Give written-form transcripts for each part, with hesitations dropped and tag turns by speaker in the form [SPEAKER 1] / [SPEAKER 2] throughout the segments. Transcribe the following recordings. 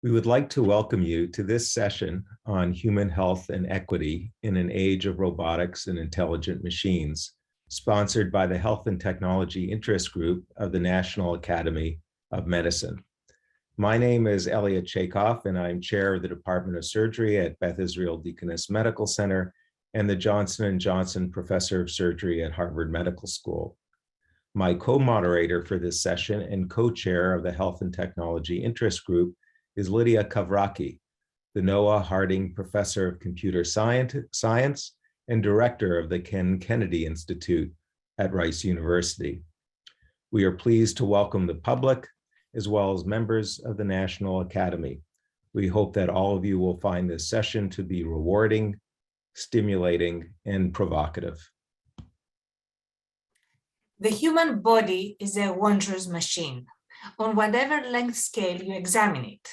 [SPEAKER 1] We would like to welcome you to this session on human health and equity in an age of robotics and intelligent machines, sponsored by the Health and Technology Interest Group of the National Academy of Medicine. My name is Elliot Chaikoff, and I'm chair of the Department of Surgery at Beth Israel Deaconess Medical Center and the Johnson & Johnson Professor of Surgery at Harvard Medical School. My co-moderator for this session and co-chair of the Health and Technology Interest Group is Lydia Kavraki, the Noah Harding Professor of Computer Science and Director of the Ken Kennedy Institute at Rice University. We are pleased to welcome the public as well as members of the National Academy. We hope that all of you will find this session to be rewarding, stimulating, and provocative.
[SPEAKER 2] The human body is a wondrous machine, on whatever length scale you examine it.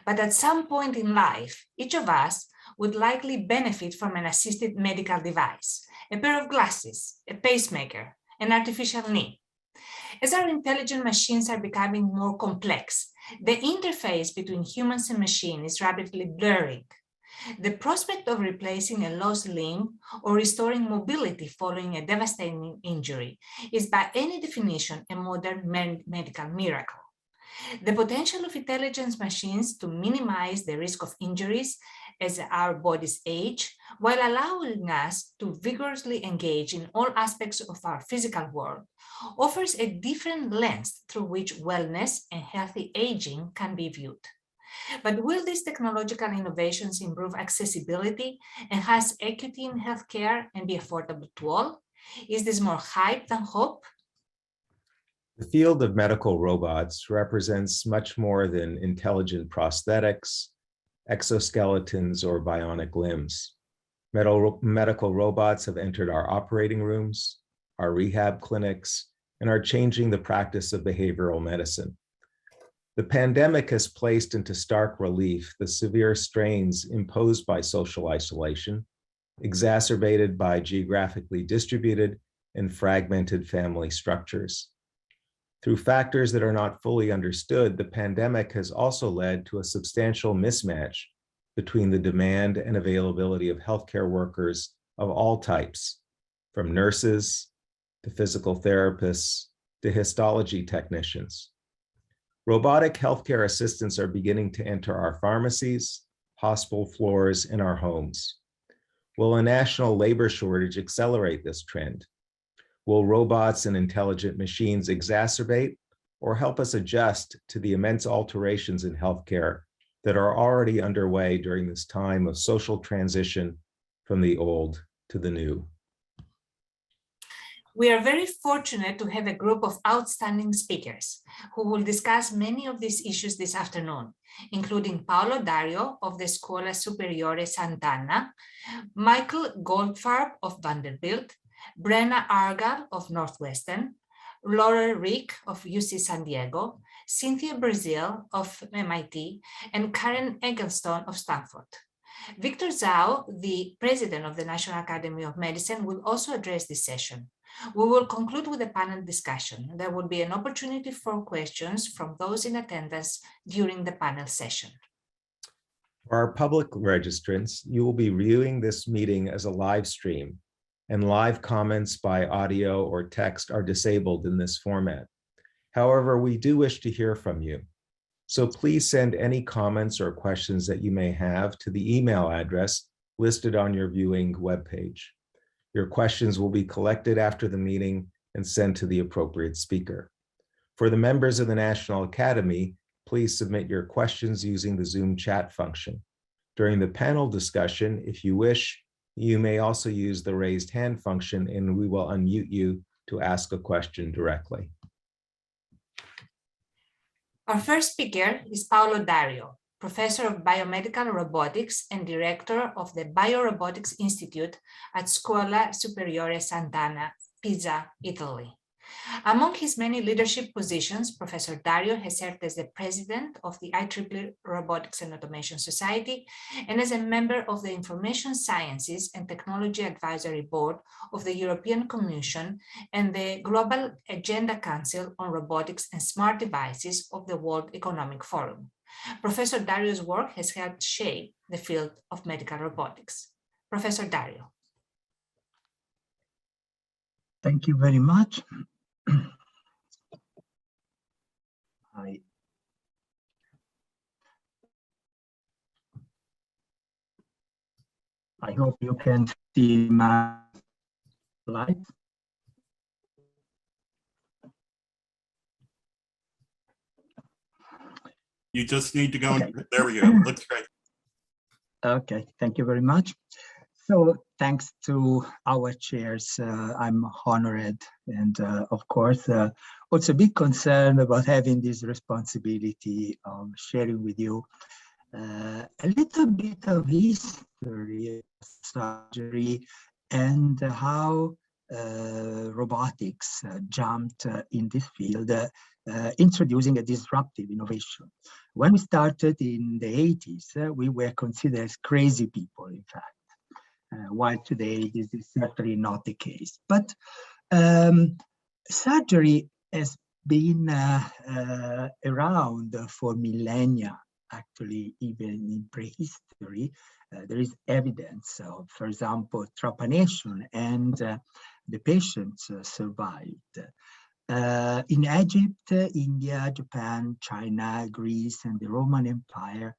[SPEAKER 2] But at some point in life, each of us would likely benefit from an assisted medical device, a pair of glasses, a pacemaker, an artificial knee. As our intelligent machines are becoming more complex, the interface between humans and machines is rapidly blurring. The prospect of replacing a lost limb or restoring mobility following a devastating injury is by any definition a modern medical miracle. The potential of intelligent machines to minimize the risk of injuries as our bodies age, while allowing us to vigorously engage in all aspects of our physical world, offers a different lens through which wellness and healthy aging can be viewed. But will these technological innovations improve accessibility, enhance equity in healthcare, and be affordable to all? Is this more hype than hope?
[SPEAKER 1] The field of medical robots represents much more than intelligent prosthetics, exoskeletons, or bionic limbs. Medical robots have entered our operating rooms, our rehab clinics, and are changing the practice of behavioral medicine. The pandemic has placed into stark relief the severe strains imposed by social isolation, exacerbated by geographically distributed and fragmented family structures. Through factors that are not fully understood, the pandemic has also led to a substantial mismatch between the demand and availability of healthcare workers of all types, from nurses to physical therapists to histology technicians. Robotic healthcare assistants are beginning to enter our pharmacies, hospital floors, and our homes. Will a national labor shortage accelerate this trend? Will robots and intelligent machines exacerbate or help us adjust to the immense alterations in healthcare that are already underway during this time of social transition from the old to the new?
[SPEAKER 2] We are very fortunate to have a group of outstanding speakers who will discuss many of these issues this afternoon, including Paolo Dario of the Scuola Superiore Sant'Anna, Michael Goldfarb of Vanderbilt, Brenna Argall of Northwestern, Laurel Riek of UC San Diego, Cynthia Breazeal of MIT, and Karen Eggleston of Stanford. Victor Zhao, the president of the National Academy of Medicine, will also address this session. We will conclude with a panel discussion. There will be an opportunity for questions from those in attendance during the panel session.
[SPEAKER 1] For our public registrants, you will be viewing this meeting as a live stream, and live comments by audio or text are disabled in this format. However, we do wish to hear from you. So please send any comments or questions that you may have to the email address listed on your viewing webpage. Your questions will be collected after the meeting and sent to the appropriate speaker. For the members of the National Academy, please submit your questions using the Zoom chat function. During the panel discussion, if you wish, you may also use the raised hand function and we will unmute you to ask a question directly.
[SPEAKER 2] Our first speaker is Paolo Dario, Professor of Biomedical Robotics and Director of the Biorobotics Institute at Scuola Superiore Sant'Anna, Pisa, Italy. Among his many leadership positions, Professor Dario has served as the president of the IEEE Robotics and Automation Society and as a member of the Information Sciences and Technology Advisory Board of the European Commission and the Global Agenda Council on Robotics and Smart Devices of the World Economic Forum. Professor Dario's work has helped shape the field of medical robotics. Professor Dario.
[SPEAKER 3] Thank you very much. I hope you can see my slides.
[SPEAKER 4] You just need to go.
[SPEAKER 3] Okay.
[SPEAKER 4] There we go. Looks great.
[SPEAKER 3] Okay, thank you very much. So thanks to our chairs, I'm honored and of course also a big concern about having this responsibility of sharing with you a little bit of history of surgery and how robotics jumped in this field, introducing a disruptive innovation. When we started in the 80s, we were considered as crazy people, in fact, while today this is certainly not the case. But surgery has been around for millennia, actually, even in prehistory. There is evidence of, for example, trepanation, and the patients survived. In Egypt, India, Japan, China, Greece, and the Roman Empire,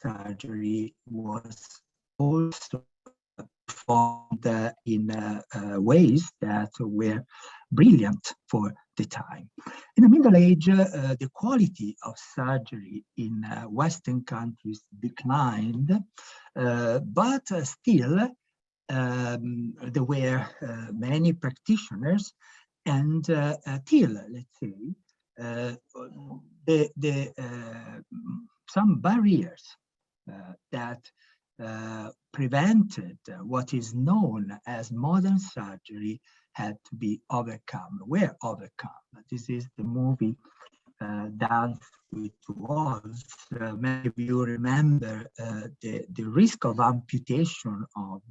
[SPEAKER 3] surgery was also performed in ways that were brilliant for the time. In the Middle Age, the quality of surgery in Western countries declined, but still there were many practitioners, and till, let's say, some barriers that prevented what is known as modern surgery had to be overcome, were overcome. This is the movie Dance with Walls. Many of you remember the risk of amputation of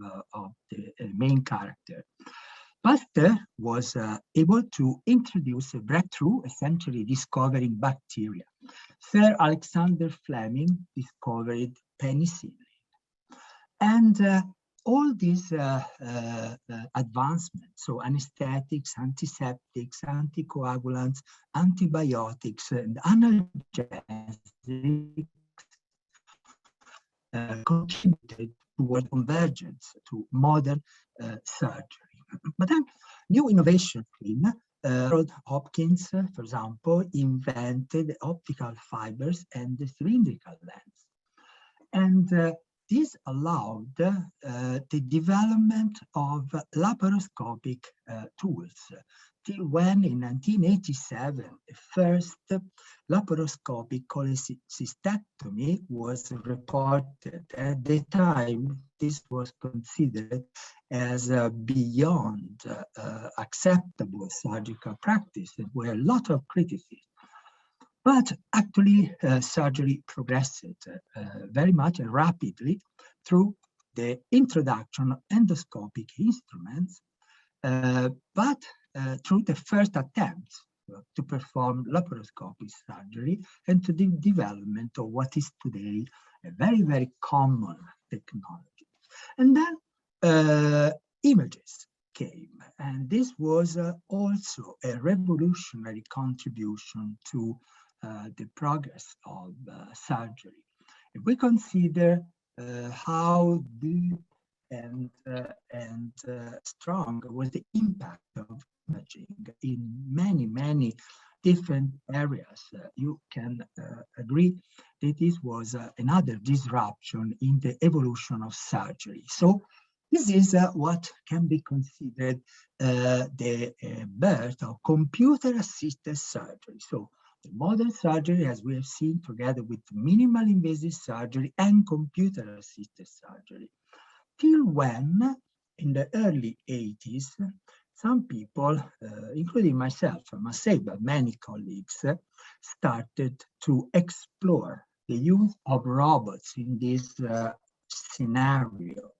[SPEAKER 3] the main character. Pasteur was able to introduce a breakthrough, essentially discovering bacteria. Sir Alexander Fleming discovered penicillin. And all these advancements, so anesthetics, antiseptics, anticoagulants, antibiotics, and analgesics contributed toward convergence to modern surgery. But then new innovation came. Robert Hopkins, for example, invented optical fibers and the cylindrical lens. And this allowed the development of laparoscopic tools, till when in 1987, the first laparoscopic cholecystectomy was reported. At the time, this was considered as beyond acceptable surgical practice. There were a lot of criticism. But actually, surgery progressed very much and rapidly through the introduction of endoscopic instruments, but through the first attempts to perform laparoscopic surgery and to the development of what is today a very, very common technology. And then images came, and this was also a revolutionary contribution to the progress of surgery. If we consider how deep and strong was the impact of imaging in many, many different areas, you can agree that this was another disruption in the evolution of surgery. So this is what can be considered the birth of computer-assisted surgery. So the modern surgery, as we have seen, together with minimal invasive surgery and computer-assisted surgery, till when, in the early 80s, some people, including myself, I must say, but many colleagues, started to explore the use of robots in this scenario.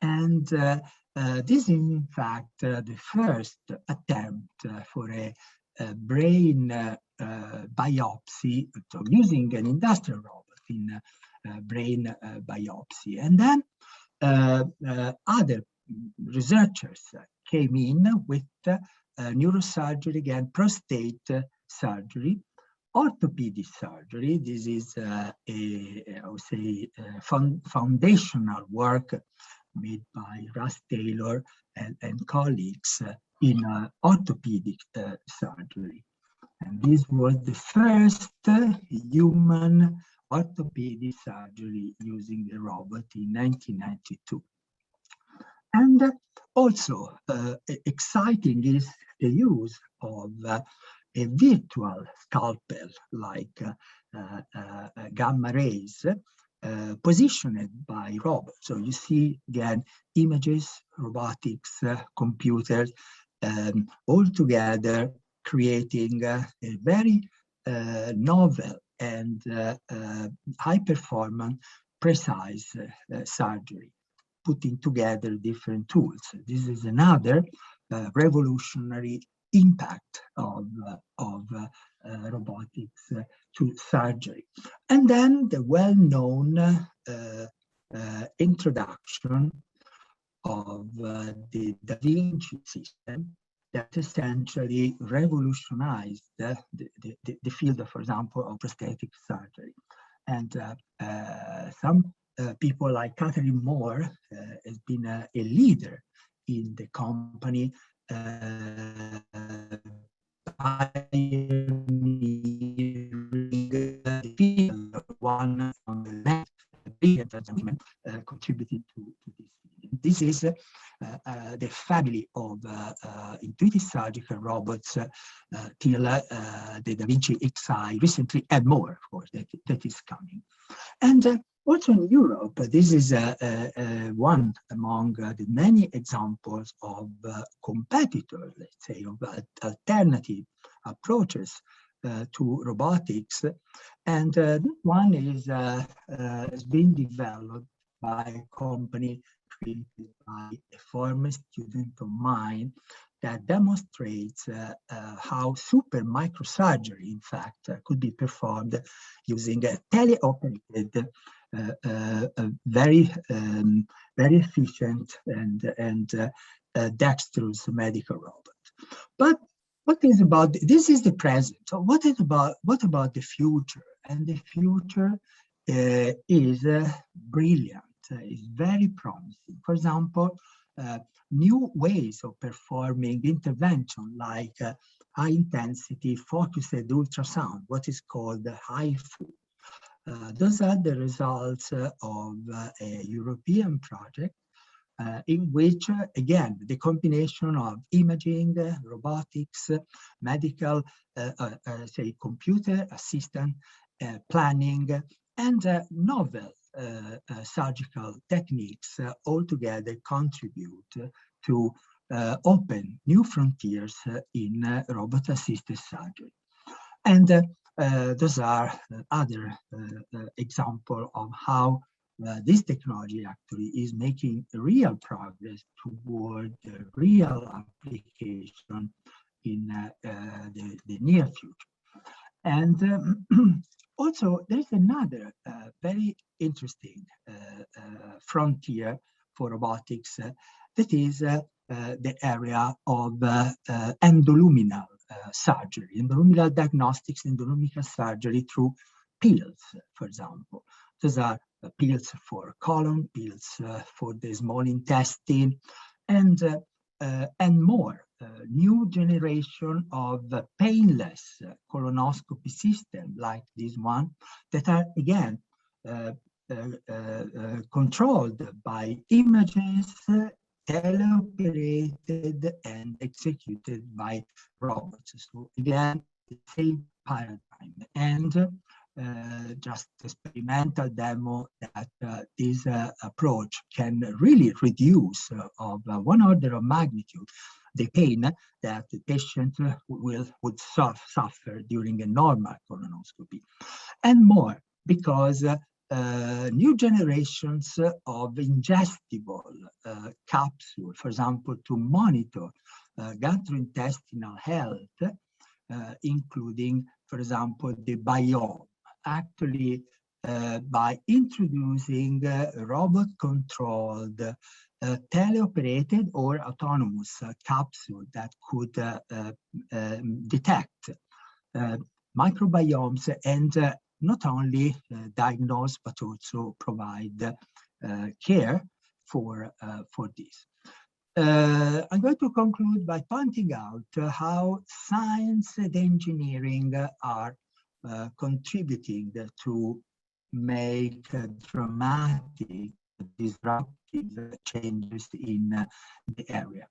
[SPEAKER 3] And this is, in fact, the first attempt for a brain biopsy, so using an industrial robot in brain biopsy. And then other researchers came in with neurosurgery, again, prostate surgery, orthopedic surgery. This is I would say, foundational work made by Russ Taylor and colleagues in orthopedic surgery. And this was the first human orthopedic surgery using the robot in 1992. And also exciting is the use of a virtual scalpel like gamma rays positioned by robots. So you see again images, robotics, computers, all together creating a very novel and high performance, precise surgery, putting together different tools. This is another revolutionary impact of robotics to surgery. And then the well-known introduction of the Da Vinci system that essentially revolutionized the field, for example, of prosthetic surgery. And some people like Catherine Moore has been a leader in the company, one of the brilliant women contributed to this. This is the family of intuitive surgical robots till the Da Vinci Xi recently, and more, of course, that is coming. And also in Europe, this is one among the many examples of competitors, let's say, of alternative approaches to robotics. And one is has been developed by a company created by a former student of mine that demonstrates how super microsurgery, in fact, could be performed using a teleoperated, very efficient and dexterous medical robot. But what is about this is the present. So what about the future? And the future is brilliant. Is very promising. For example, new ways of performing intervention like high-intensity focused ultrasound, what is called HIFU. Those are the results of a European project in which, again, the combination of imaging, robotics, medical, say, computer assistant, planning, and novel surgical techniques altogether contribute to open new frontiers in robot-assisted surgery. And those are other examples of how this technology actually is making real progress toward the real application in the near future. And also, there's another very interesting frontier for robotics that is the area of endoluminal surgery, endoluminal diagnostics, endoluminal surgery through pills, for example. Those are pills for colon, pills for the small intestine, and more. New generation of painless colonoscopy system like this one that are again controlled by images, teleoperated and executed by robots. So again, the same paradigm. And just experimental demo that this approach can really reduce of 1 order of magnitude the pain that the patient would suffer during a normal colonoscopy, and more, because new generations of ingestible capsules, for example, to monitor gastrointestinal health, including, for example, the biome. Actually, by introducing robot-controlled, teleoperated or autonomous capsule that could detect microbiomes and not only diagnose but also provide care for this. I'm going to conclude by pointing out how science and engineering are contributing to make dramatic, disruptive changes in the area.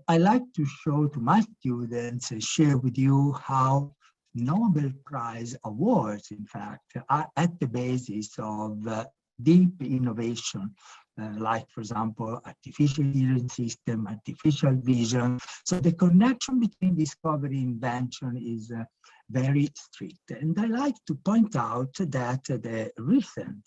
[SPEAKER 3] I like to show to my students, share with you how Nobel Prize awards, in fact, are at the basis of deep innovation, like, for example, artificial hearing system, artificial vision. So the connection between discovery and invention is very strict. And I like to point out that the recent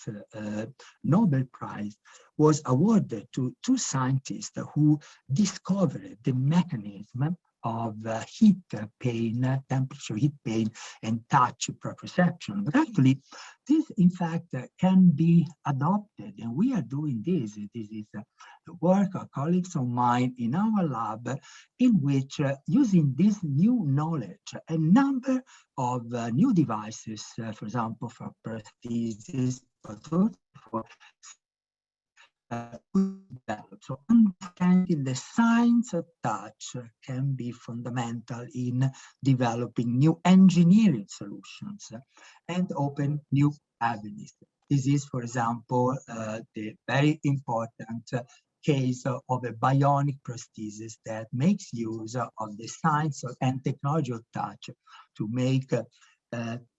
[SPEAKER 3] Nobel Prize was awarded to two scientists who discovered the mechanism of heat pain, temperature, heat pain, and touch proprioception. But actually, this, in fact, can be adopted, and we are doing this. This is the work of colleagues of mine in our lab, in which, using this new knowledge, a number of new devices, for example, for prosthesis, but also for so understanding the science of touch can be fundamental in developing new engineering solutions and open new avenues. This is, for example, the very important case of a bionic prosthesis that makes use of the science and technology of touch to make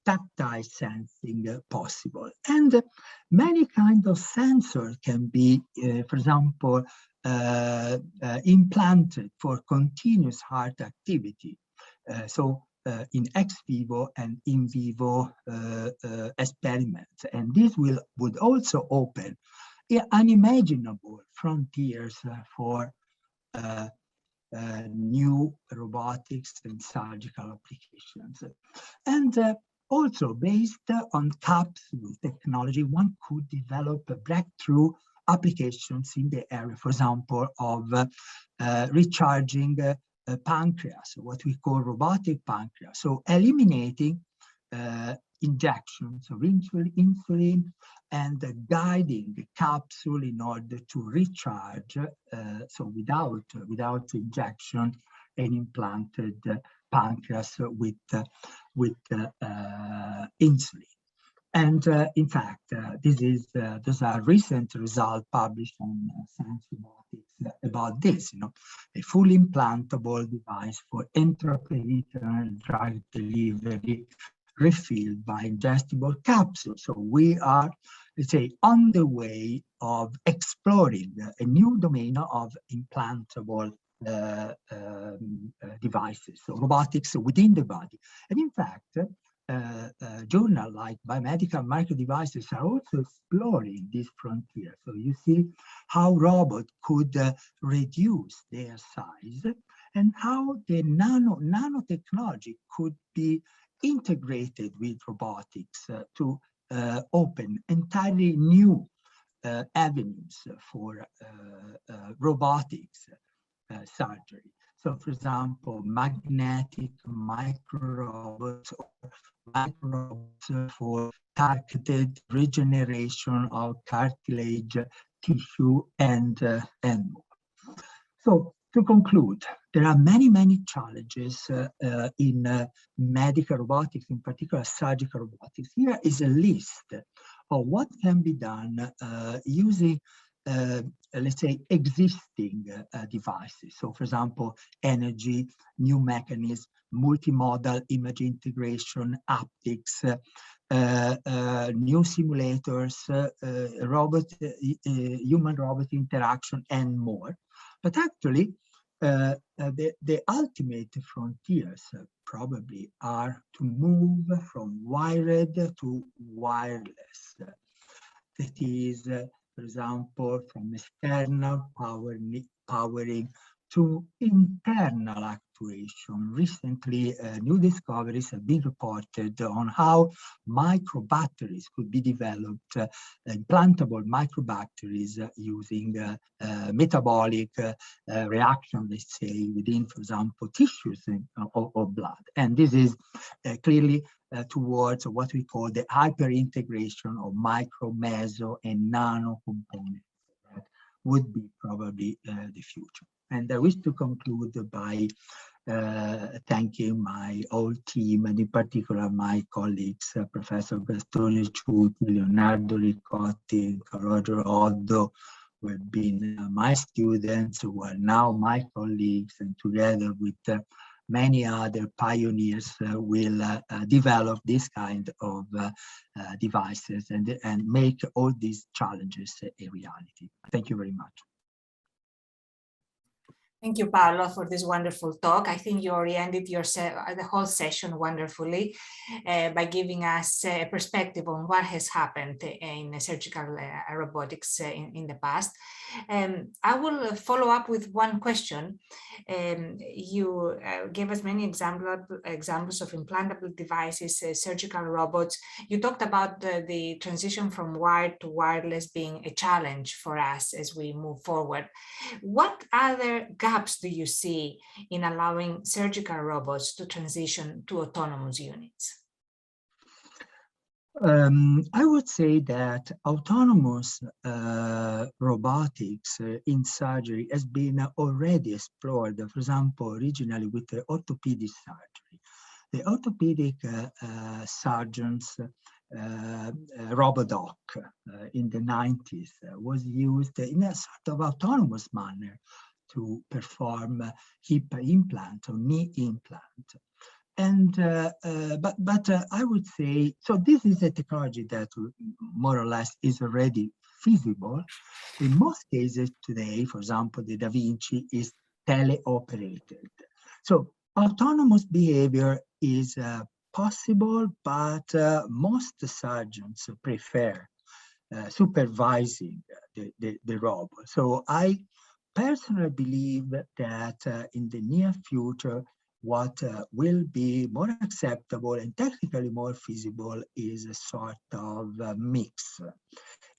[SPEAKER 3] tactile sensing possible. And many kinds of sensors can be, for example, implanted for continuous heart activity. In ex vivo and in vivo experiments. And this would also open unimaginable frontiers for new robotics and surgical applications. And also based on capsule technology, one could develop breakthrough applications in the area, for example, of recharging pancreas, what we call robotic pancreas. So eliminating injections of insulin and guiding the capsule in order to recharge, so without injection, an implanted pancreas with insulin. And in fact, those are recent results published on Science Robotics about this, a fully implantable device for intraperitoneal drug delivery refilled by ingestible capsules. So we are, let's say, on the way of exploring a new domain of implantable devices, so robotics within the body. And in fact, journals like Biomedical Micro Devices are also exploring this frontier. So you see how robots could reduce their size and how the nanotechnology could be integrated with robotics to open entirely new avenues for robotics surgery. So, for example, magnetic micro-robots or micro-robots for targeted regeneration of cartilage, tissue, and more. So, to conclude, there are many challenges in medical robotics, in particular surgical robotics. Here is a list of what can be done using let's say, existing devices. So, for example, energy, new mechanisms, multimodal image integration, haptics, new simulators, human-robot interaction, and more. But actually, the ultimate frontiers probably are to move from wired to wireless. That is, for example, from external powering to internal actuation. Recently, new discoveries have been reported on how microbatteries could be developed, implantable microbatteries using metabolic reaction, let's say, within, for example, tissues or blood. And this is clearly towards what we call the hyperintegration of micro, meso, and nano components. That would be probably the future. And I wish to conclude by thanking my whole team, and in particular my colleagues, Professor Gastone Ciuti, Leonardo Ricotti, Roger Oddo, who have been my students, who are now my colleagues, and together with many other pioneers will develop this kind of devices and make all these challenges a reality. Thank you very much.
[SPEAKER 2] Thank you, Paolo, for this wonderful talk. I think you oriented yourself, the whole session wonderfully by giving us a perspective on what has happened in surgical robotics in the past. I will follow up with one question. You gave us many examples of implantable devices, surgical robots. You talked about the transition from wired to wireless being a challenge for us as we move forward. What other gaps do you see in allowing surgical robots to transition to autonomous units?
[SPEAKER 3] I would say that autonomous robotics in surgery has been already explored, for example, originally with the orthopedic surgery. The orthopedic surgeons, Robodoc in the 90s was used in a sort of autonomous manner to perform hip implant or knee implant. And but I would say, so this is a technology that more or less is already feasible. In most cases today, for example, the Da Vinci is teleoperated. So autonomous behavior is possible, but most surgeons prefer supervising the robot. So I personally believe that in the near future, what will be more acceptable and technically more feasible is a sort of mix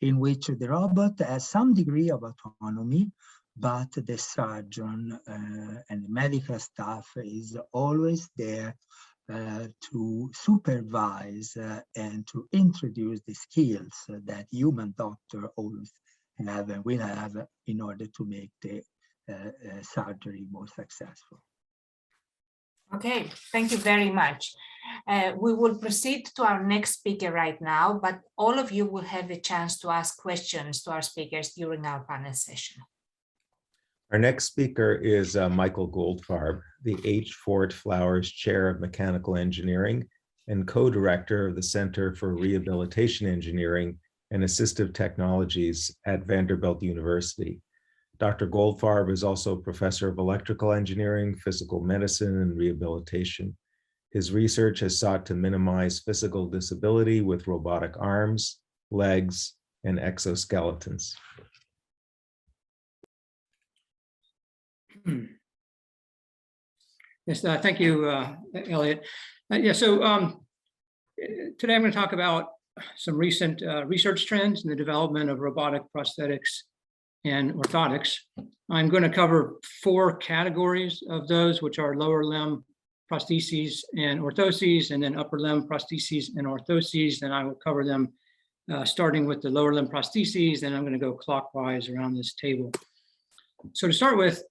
[SPEAKER 3] in which the robot has some degree of autonomy, but the surgeon and the medical staff is always there to supervise and to introduce the skills that human doctor always have and will have in order to make the surgery more successful.
[SPEAKER 2] Okay, thank you very much. We will proceed to our next speaker right now, but all of you will have the chance to ask questions to our speakers during our panel session.
[SPEAKER 1] Our next speaker is Michael Goldfarb, the H. Fort Flowers Chair of Mechanical Engineering and co-director of the Center for Rehabilitation Engineering and Assistive Technologies at Vanderbilt University. Dr. Goldfarb is also professor of electrical engineering, physical medicine, and rehabilitation. His research has sought to minimize physical disability with robotic arms, legs, and exoskeletons.
[SPEAKER 5] Yes, thank you, Elliot. Today I'm going to talk about some recent research trends in the development of robotic prosthetics and orthotics. I'm going to cover 4 categories of those, which are lower limb prostheses and orthoses, and then upper limb prostheses and orthoses. And I will cover them starting with the lower limb prostheses, and I'm going to go clockwise around this table. So to start with,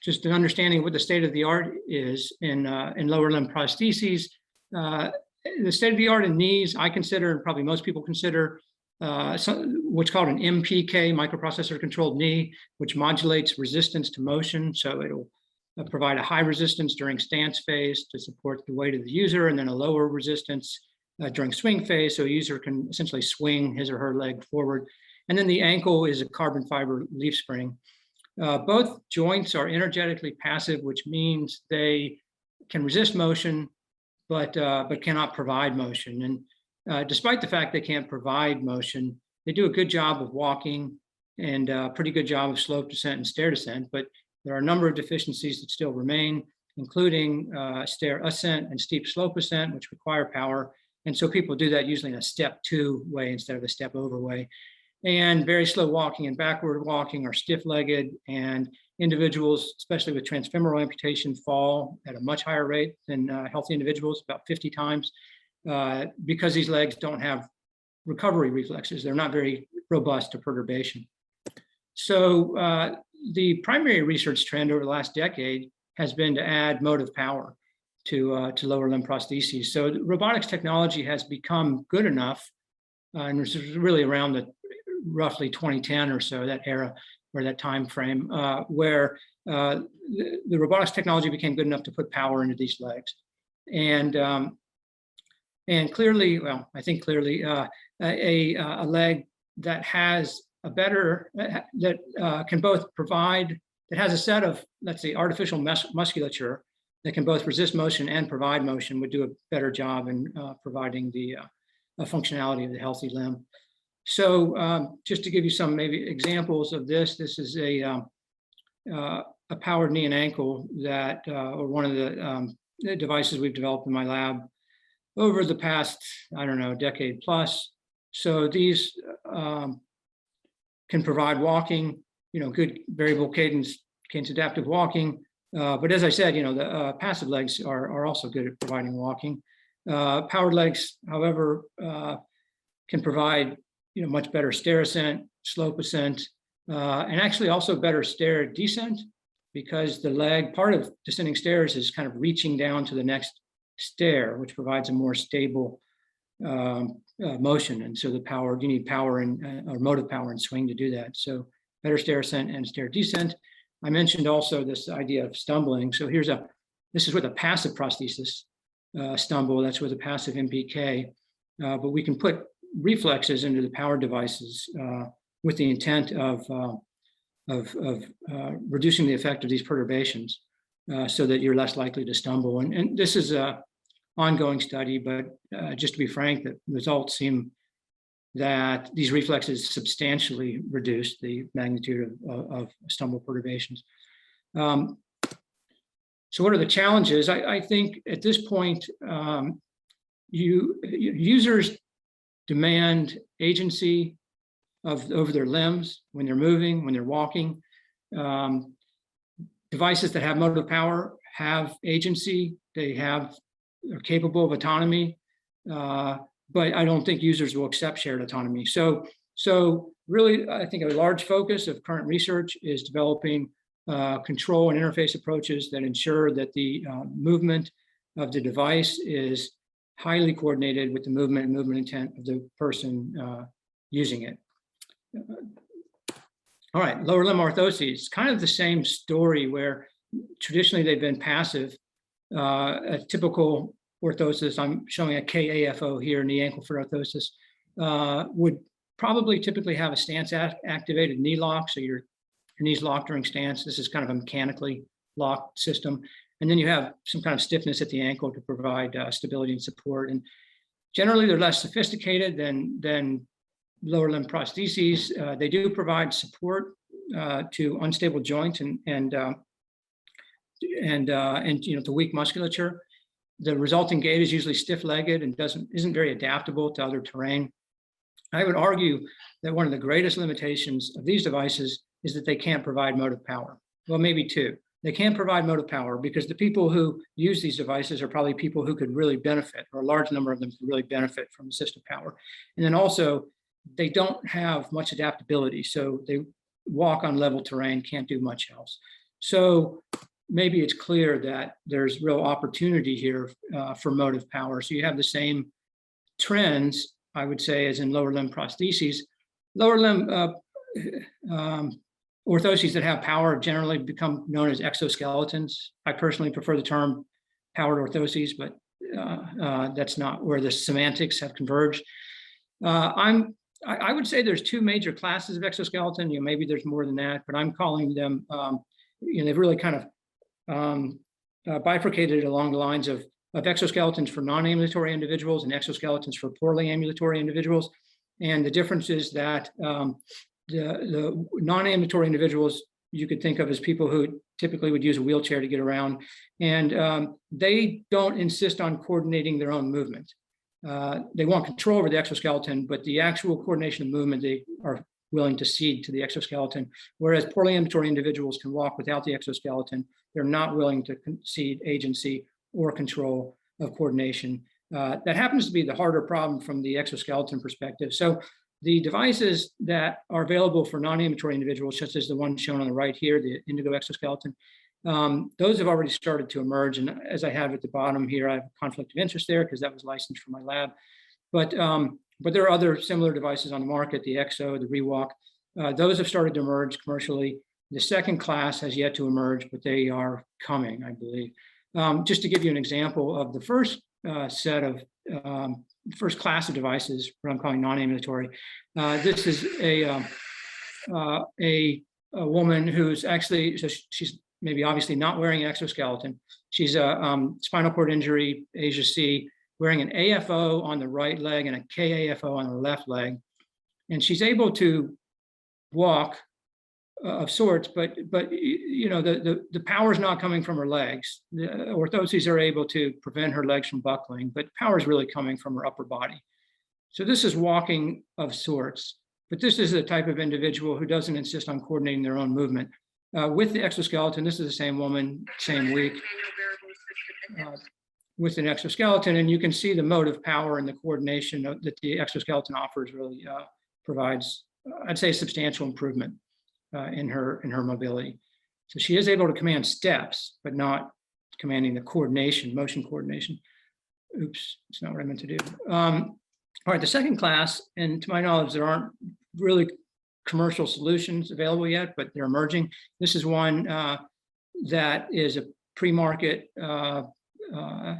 [SPEAKER 5] just an understanding of what the state of the art is in lower limb prostheses. The state of the art in knees, I consider, and probably most people consider, what's called an MPK, microprocessor controlled knee, which modulates resistance to motion. So it'll provide a high resistance during stance phase to support the weight of the user, and then a lower resistance during swing phase, so a user can essentially swing his or her leg forward. And then the ankle is a carbon fiber leaf spring. Both joints are energetically passive, which means they can resist motion, but cannot provide motion. And despite the fact they can't provide motion, they do a good job of walking, and a pretty good job of slope descent and stair descent, but there are a number of deficiencies that still remain, including stair ascent and steep slope ascent, which require power. And so people do that usually in a step 2 way instead of a step over way. And very slow walking and backward walking are stiff-legged, and individuals, especially with transfemoral amputation, fall at a much higher rate than healthy individuals, about 50 times, because these legs don't have recovery reflexes. They're not very robust to perturbation. So the primary research trend over the last decade has been to add motive power to lower limb prostheses. So the robotics technology has become good enough, and this is really around the roughly 2010 or so, that era or that time frame, where the robotics technology became good enough to put power into these legs. And clearly, well, I think clearly, a leg that has a better, that can both provide, that has a set of, let's say, artificial musculature that can both resist motion and provide motion would do a better job in providing the functionality of the healthy limb. So just to give you some maybe examples of this, this is a powered knee and ankle that, or one of the devices we've developed in my lab over the past, I don't know, decade plus. So these can provide walking, good variable cadence adaptive walking. But as I said, the passive legs are also good at providing walking. Powered legs, however, can provide much better stair ascent, slope ascent, and actually also better stair descent, because the leg, part of descending stairs is kind of reaching down to the next stair, which provides a more stable motion. And so the power, you need power and or motive power and swing to do that. So better stair ascent and stair descent. I mentioned also this idea of stumbling. So this is with a passive prosthesis stumble. That's with a passive MPK, but we can put reflexes into the power devices with the intent of reducing the effect of these perturbations so that you're less likely to stumble. And this is an ongoing study, but just to be frank, the results seem that these reflexes substantially reduce the magnitude of stumble perturbations. So what are the challenges? I think at this point, users demand agency over their limbs when they're moving, when they're walking. Devices that have motive power have agency. They are capable of autonomy, but I don't think users will accept shared autonomy. So really, I think a large focus of current research is developing control and interface approaches that ensure that the movement of the device is highly coordinated with the movement and movement intent of the person using it. All right, lower limb orthoses, kind of the same story where traditionally they've been passive. A typical orthosis, I'm showing a KAFO here, knee ankle foot orthosis, would probably typically have a stance activated knee lock. So your knee's locked during stance. This is kind of a mechanically locked system. And then you have some kind of stiffness at the ankle to provide stability and support. And generally they're less sophisticated than lower limb prostheses. They do provide support to unstable joints and to weak musculature. The resulting gait is usually stiff-legged and isn't very adaptable to other terrain. I would argue that one of the greatest limitations of these devices is that they can't provide motive power. Well, maybe two. They can't provide motive power because the people who use these devices are probably people who could really benefit, or a large number of them could really benefit from assistive power. And then also, they don't have much adaptability. So they walk on level terrain, can't do much else. So maybe it's clear that there's real opportunity here for motive power. So you have the same trends, I would say, as in lower limb prostheses. Lower limb orthoses that have power generally become known as exoskeletons. I personally prefer the term powered orthoses, but that's not where the semantics have converged. I would say there's two major classes of exoskeleton. Maybe there's more than that, but I'm calling them, they've really kind of bifurcated along the lines of exoskeletons for non-ambulatory individuals and exoskeletons for poorly ambulatory individuals. And the difference is that the non-ambulatory individuals you could think of as people who typically would use a wheelchair to get around, and they don't insist on coordinating their own movement. They want control over the exoskeleton, but the actual coordination of movement they are willing to cede to the exoskeleton, whereas poorly ambulatory individuals can walk without the exoskeleton. They're not willing to concede agency or control of coordination. That happens to be the harder problem from the exoskeleton perspective. So the devices that are available for non-ambulatory individuals, such as the one shown on the right here, the Indigo exoskeleton, those have already started to emerge. And as I have at the bottom here, I have a conflict of interest there because that was licensed for my lab. But there are other similar devices on the market, the Exo, the Rewalk. Those have started to emerge commercially. The second class has yet to emerge, but they are coming, I believe. Just to give you an example of the first set of first class of devices, what I'm calling non-ambulatory. This is a woman who's actually, so she's maybe obviously not wearing an exoskeleton. She's a spinal cord injury, Asia C, wearing an AFO on the right leg and a KAFO on the left leg. And she's able to walk of sorts, but you know, the power is not coming from her legs. The orthoses are able to prevent her legs from buckling, but power is really coming from her upper body. So this is walking of sorts, but this is the type of individual who doesn't insist on coordinating their own movement. With the exoskeleton, this is the same woman, same week, with an exoskeleton, and you can see the motive power and the coordination that the exoskeleton offers really provides, I'd say, substantial improvement in her mobility. So she is able to command steps, but not commanding the coordination, motion coordination. Oops, it's not what I meant to do. All right, the second class, and to my knowledge, there aren't really commercial solutions available yet, but they're emerging. This is one that is a pre-market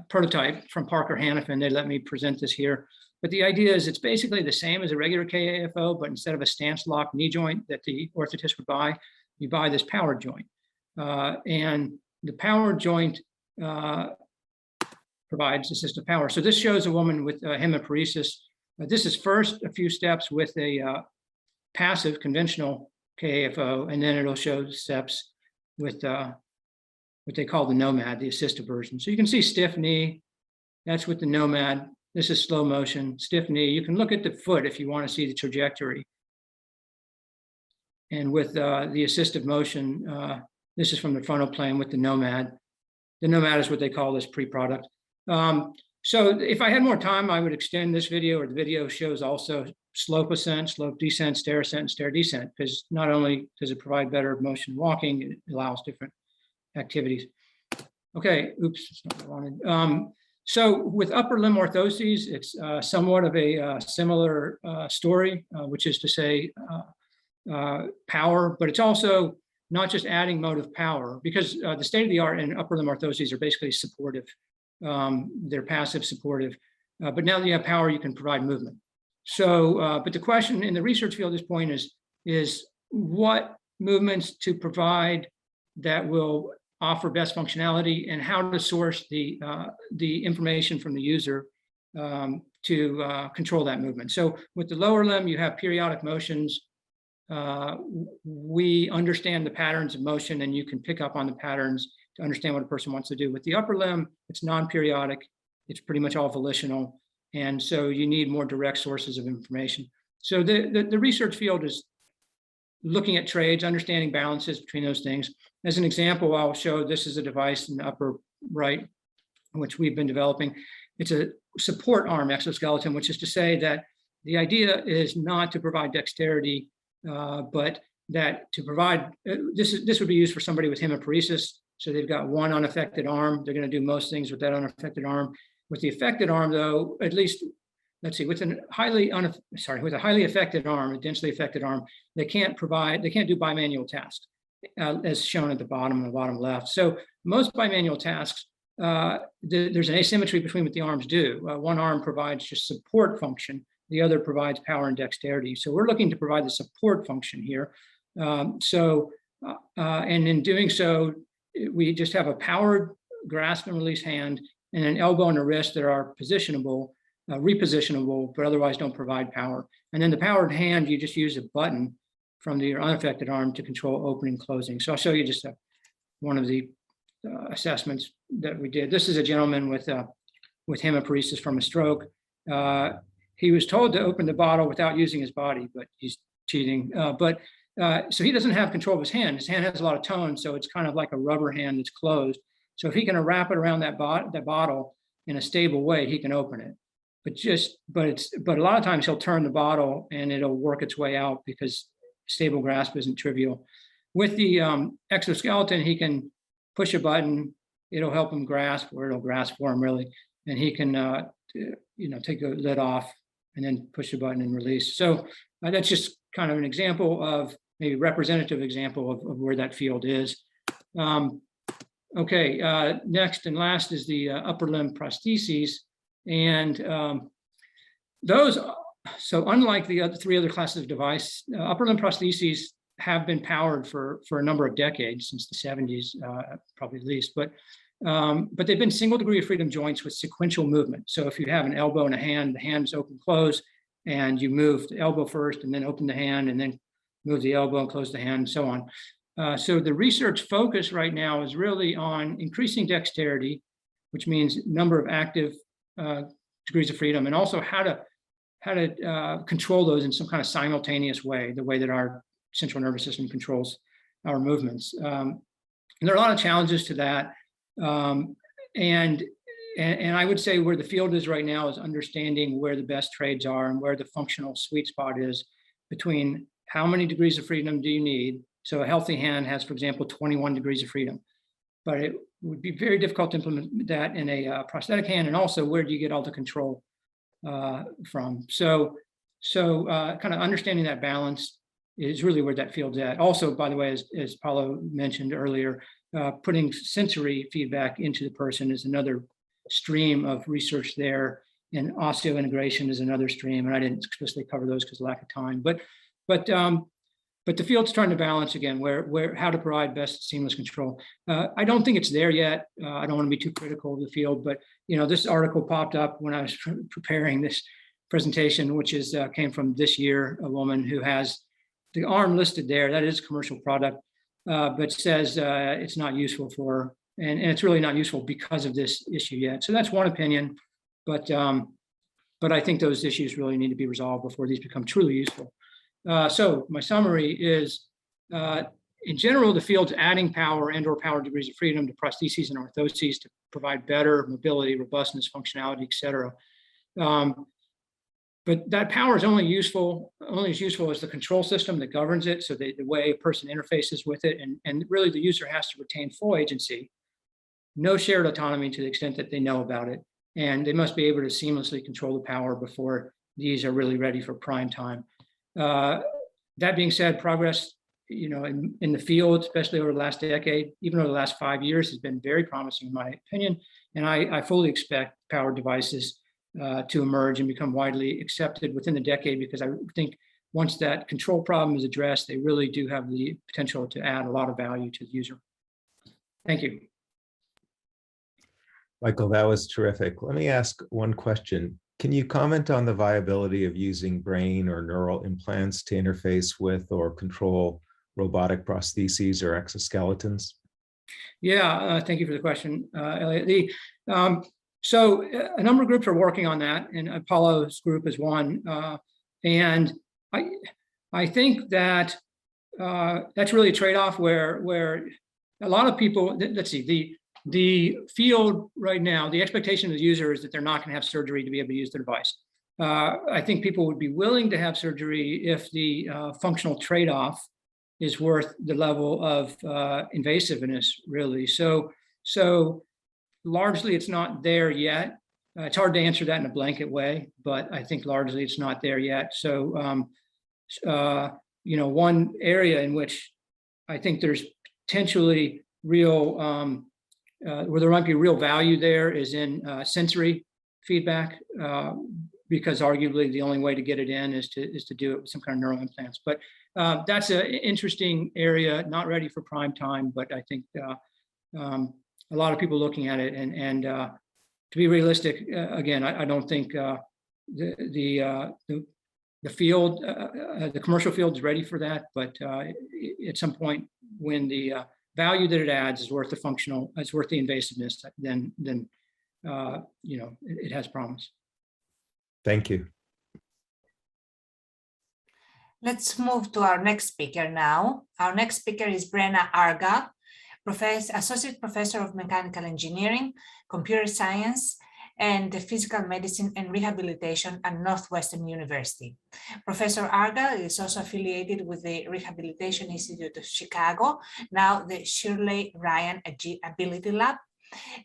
[SPEAKER 5] prototype from Parker Hannifin. They let me present this here. But the idea is it's basically the same as a regular KAFO, but instead of a stance lock knee joint that the orthotist would buy, you buy this power joint. And the power joint provides assistive power. So this shows a woman with hemiparesis. This is first a few steps with a passive conventional KAFO, and then it'll show steps with what they call the Nomad, the assistive version. So you can see stiff knee, that's with the Nomad. This is slow motion, stiff knee. You can look at the foot if you want to see the trajectory. And with the assistive motion, this is from the frontal plane with the Nomad. The Nomad is what they call this pre-product. So if I had more time, I would extend this video, or the video shows also slope ascent, slope descent, stair ascent, and stair descent, because not only does it provide better motion walking, it allows different activities. Okay, oops, that's not what I wanted. So with upper limb orthoses, it's somewhat of a similar story, which is to say power, but it's also not just adding motive power, because the state of the art in upper limb orthoses are basically supportive. They're passive supportive, but now that you have power, you can provide movement. So, but the question in the research field at this point is what movements to provide that will offer best functionality, and how to source the information from the user to control that movement. So with the lower limb, you have periodic motions. We understand the patterns of motion, and you can pick up on the patterns to understand what a person wants to do. With the upper limb, it's non-periodic. It's pretty much all volitional. And so you need more direct sources of information. So the research field is looking at trades, understanding balances between those things. As an example, I'll show this is a device in the upper right, which we've been developing. It's a support arm exoskeleton, which is to say that the idea is not to provide dexterity, but that to provide, this would be used for somebody with hemiparesis. So they've got one unaffected arm. They're going to do most things with that unaffected arm. With the affected arm, though, at least, let's see, with a highly affected arm, a densely affected arm, they can't do bimanual tasks, as shown at the bottom left. So most bimanual tasks, there's an asymmetry between what the arms do. One arm provides just support function, the other provides power and dexterity. So we're looking to provide the support function here. And in doing so, we just have a powered grasp and release hand and an elbow and a wrist that are positionable, repositionable, but otherwise don't provide power. And then the powered hand, you just use a button from the unaffected arm to control opening, closing. So I'll show you just one of the assessments that we did. This is a gentleman with hemiparesis from a stroke. He was told to open the bottle without using his body, but he's cheating. So he doesn't have control of his hand. His hand has a lot of tone, so it's kind of like a rubber hand that's closed. So if he can wrap it around that bottle in a stable way, he can open it. But a lot of times he'll turn the bottle and it'll work its way out because stable grasp isn't trivial. With the exoskeleton, he can push a button. It'll help him grasp, or it'll grasp for him really, and he can take the lid off and then push the button and release. So that's just kind of an example of maybe representative example of where that field is. Next and last is the upper limb prostheses. And those, so unlike the other three other classes of device, upper limb prostheses have been powered for a number of decades, since the 70s, probably at least, but they've been single degree of freedom joints with sequential movement. So if you have an elbow and a hand, the hand is open, close, and you move the elbow first and then open the hand and then move the elbow and close the hand and so on. So the research focus right now is really on increasing dexterity, which means number of active degrees of freedom, and also how to control those in some kind of simultaneous way, the way that our central nervous system controls our movements. And there are a lot of challenges to that. And I would say where the field is right now is understanding where the best trades are and where the functional sweet spot is between how many degrees of freedom do you need. So a healthy hand has, for example, 21 degrees of freedom, but it would be very difficult to implement that in a prosthetic hand. And also, where do you get all the control from? So kind of understanding that balance is really where that field's at. Also, by the way, as Paolo mentioned earlier, putting sensory feedback into the person is another stream of research there, and osseointegration is another stream. And I didn't explicitly cover those because of lack of time. But the field's trying to balance again where how to provide best seamless control. I don't think it's there yet. I don't want to be too critical of the field, but this article popped up when I was preparing this presentation, which is came from this year. A woman who has the arm listed there, that is a commercial product, but says it's not useful for her, and it's really not useful because of this issue yet. So that's one opinion, but I think those issues really need to be resolved before these become truly useful. So my summary is, in general, the field's adding power and/or power degrees of freedom to prostheses and orthoses to provide better mobility, robustness, functionality, et cetera. But that power is only as useful as the control system that governs it. So the way a person interfaces with it, and really the user has to retain full agency, no shared autonomy to the extent that they know about it, and they must be able to seamlessly control the power before these are really ready for prime time. That being said, progress, in the field, especially over the last decade, even over the last 5 years, has been very promising in my opinion. And I fully expect powered devices to emerge and become widely accepted within the decade, because I think once that control problem is addressed, they really do have the potential to add a lot of value to the user. Thank you.
[SPEAKER 1] Michael, that was terrific. Let me ask one question. Can you comment on the viability of using brain or neural implants to interface with or control robotic prostheses or exoskeletons?
[SPEAKER 5] Yeah, thank you for the question, Elliot. So a number of groups are working on that, and Paolo's group is one. And I think that that's really a trade-off where a lot of people, let's see, the field right now, the expectation of the user is that they're not going to have surgery to be able to use the device. I think people would be willing to have surgery if the functional trade-off is worth the level of invasiveness, really. So largely it's not there yet. It's hard to answer that in a blanket way, but I think largely it's not there yet. So, one area in which I think there's potentially real, where there might be real value there is in sensory feedback, because arguably the only way to get it in is to do it with some kind of neural implants. But that's an interesting area, not ready for prime time, but I think a lot of people looking at it, and to be realistic, again, I don't think the the field, the commercial field is ready for that, but at some point when the value that it adds is worth it's worth the invasiveness, then it has promise.
[SPEAKER 1] Thank you.
[SPEAKER 2] Let's move to our next speaker now. Our next speaker is Brenna Argall, Associate Professor of Mechanical Engineering, Computer Science, and Physical Medicine and Rehabilitation at Northwestern University. Professor Argall is also affiliated with the Rehabilitation Institute of Chicago, now the Shirley Ryan Ability Lab,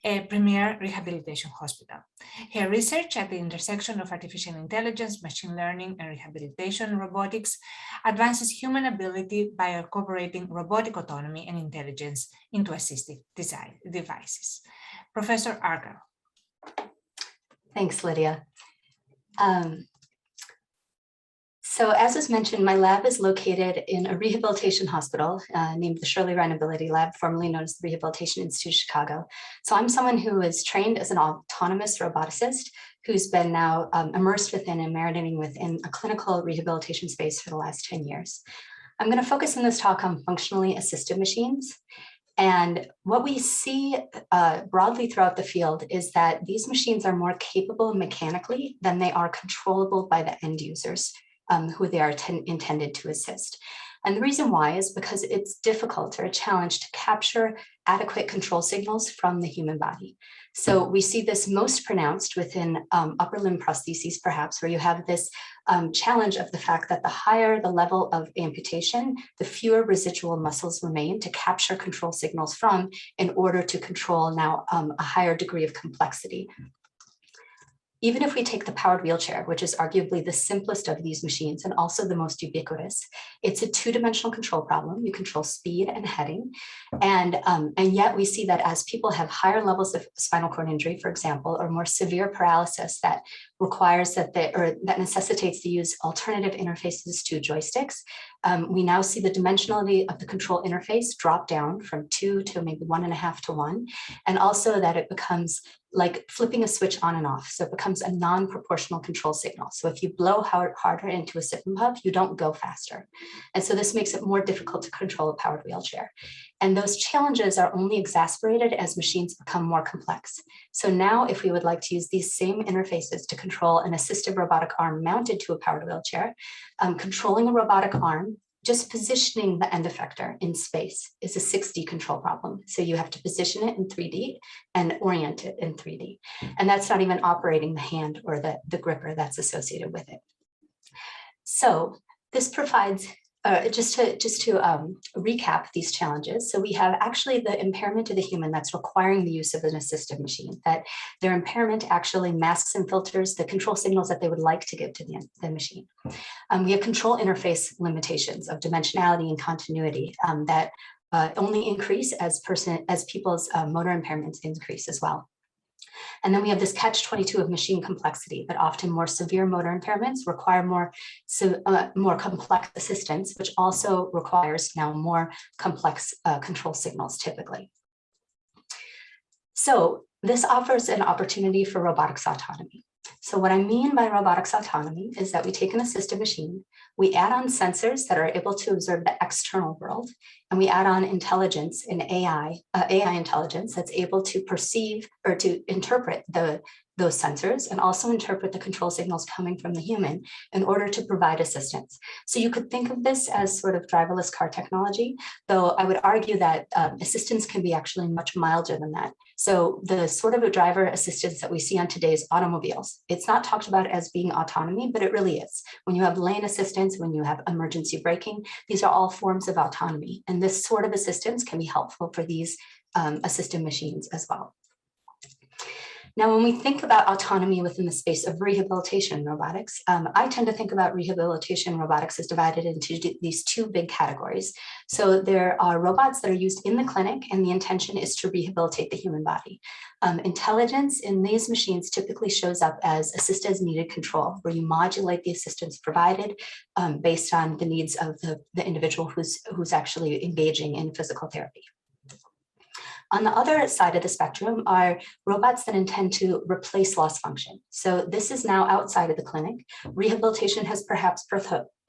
[SPEAKER 2] a premier rehabilitation hospital. Her research at the intersection of artificial intelligence, machine learning, and rehabilitation robotics advances human ability by incorporating robotic autonomy and intelligence into assistive devices. Professor Argall.
[SPEAKER 6] Thanks, Lydia. So as was mentioned, my lab is located in a rehabilitation hospital named the Shirley Ryan Ability Lab, formerly known as the Rehabilitation Institute of Chicago. So I'm someone who is trained as an autonomous roboticist who's been now immersed within and marinating within a clinical rehabilitation space for the last 10 years. I'm going to focus in this talk on functionally assisted machines. And what we see broadly throughout the field is that these machines are more capable mechanically than they are controllable by the end users who they are intended to assist. And the reason why is because it's difficult or a challenge to capture adequate control signals from the human body. So we see this most pronounced within upper limb prostheses, perhaps, where you have this challenge of the fact that the higher the level of amputation, the fewer residual muscles remain to capture control signals from in order to control now a higher degree of complexity. Even if we take the powered wheelchair, which is arguably the simplest of these machines and also the most ubiquitous, it's a two-dimensional control problem. You control speed and heading. And yet we see that as people have higher levels of spinal cord injury, for example, or more severe paralysis that requires that necessitates the use of alternative interfaces to joysticks, we now see the dimensionality of the control interface drop down from 2 to maybe 1.5 to 1. And also that it becomes like flipping a switch on and off. So it becomes a non-proportional control signal. So if you blow harder into a siphon pump, you don't go faster. And so this makes it more difficult to control a powered wheelchair. And those challenges are only exacerbated as machines become more complex. So now if we would like to use these same interfaces to control an assistive robotic arm mounted to a powered wheelchair, controlling a robotic arm, just positioning the end effector in space is a 6D control problem. So you have to position it in 3D and orient it in 3D. And that's not even operating the hand or the gripper that's associated with it. So this provides, just to recap these challenges. So we have actually the impairment of the human that's requiring the use of an assistive machine, that their impairment actually masks and filters the control signals that they would like to give to the machine. We have control interface limitations of dimensionality and continuity that only increase as people's motor impairments increase as well. And then we have this catch-22 of machine complexity, that often more severe motor impairments require more complex assistance, which also requires now more complex control signals typically. So this offers an opportunity for robotics autonomy. So what I mean by robotics autonomy is that we take an assistive machine, we add on sensors that are able to observe the external world, and we add on intelligence and AI intelligence that's able to perceive or to interpret those sensors and also interpret the control signals coming from the human in order to provide assistance. So you could think of this as sort of driverless car technology, though I would argue that assistance can be actually much milder than that. So the sort of a driver assistance that we see on today's automobiles, it's not talked about as being autonomy, but it really is. When you have lane assistance, when you have emergency braking, these are all forms of autonomy. And this sort of assistance can be helpful for these assistive machines as well. Now, when we think about autonomy within the space of rehabilitation robotics, I tend to think about rehabilitation robotics as divided into these two big categories. So there are robots that are used in the clinic, and the intention is to rehabilitate the human body. Intelligence in these machines typically shows up as assist as needed control, where you modulate the assistance provided based on the needs of the individual who's actually engaging in physical therapy. On the other side of the spectrum are robots that intend to replace lost function. So this is now outside of the clinic. Rehabilitation has perhaps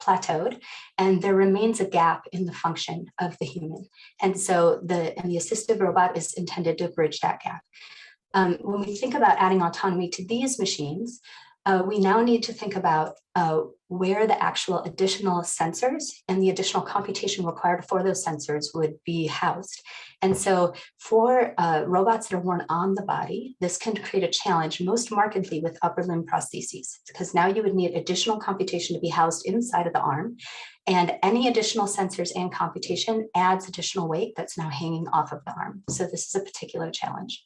[SPEAKER 6] plateaued, and there remains a gap in the function of the human. And so the assistive robot is intended to bridge that gap. When we think about adding autonomy to these machines, we now need to think about where the actual additional sensors and the additional computation required for those sensors would be housed. And so for robots that are worn on the body, this can create a challenge most markedly with upper limb prostheses, because now you would need additional computation to be housed inside of the arm. And any additional sensors and computation adds additional weight that's now hanging off of the arm. So this is a particular challenge.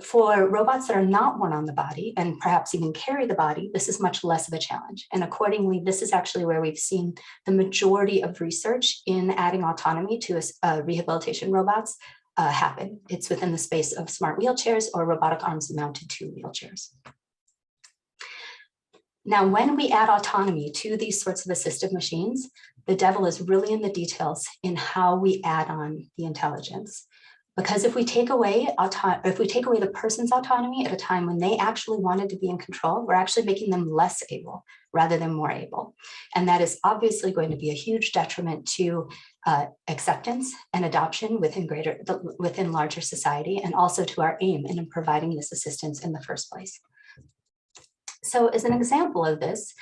[SPEAKER 6] For robots that are not worn on the body and perhaps even carry the body, this is much less of a challenge. And accordingly, this is actually where we've seen the majority of research in adding autonomy to rehabilitation robots happen. It's within the space of smart wheelchairs or robotic arms mounted to wheelchairs. Now, when we add autonomy to these sorts of assistive machines, the devil is really in the details in how we add on the intelligence. Because if we take away the person's autonomy at a time when they actually wanted to be in control, we're actually making them less able rather than more able. And that is obviously going to be a huge detriment to acceptance and adoption within larger society, and also to our aim in providing this assistance in the first place. So as an example of this,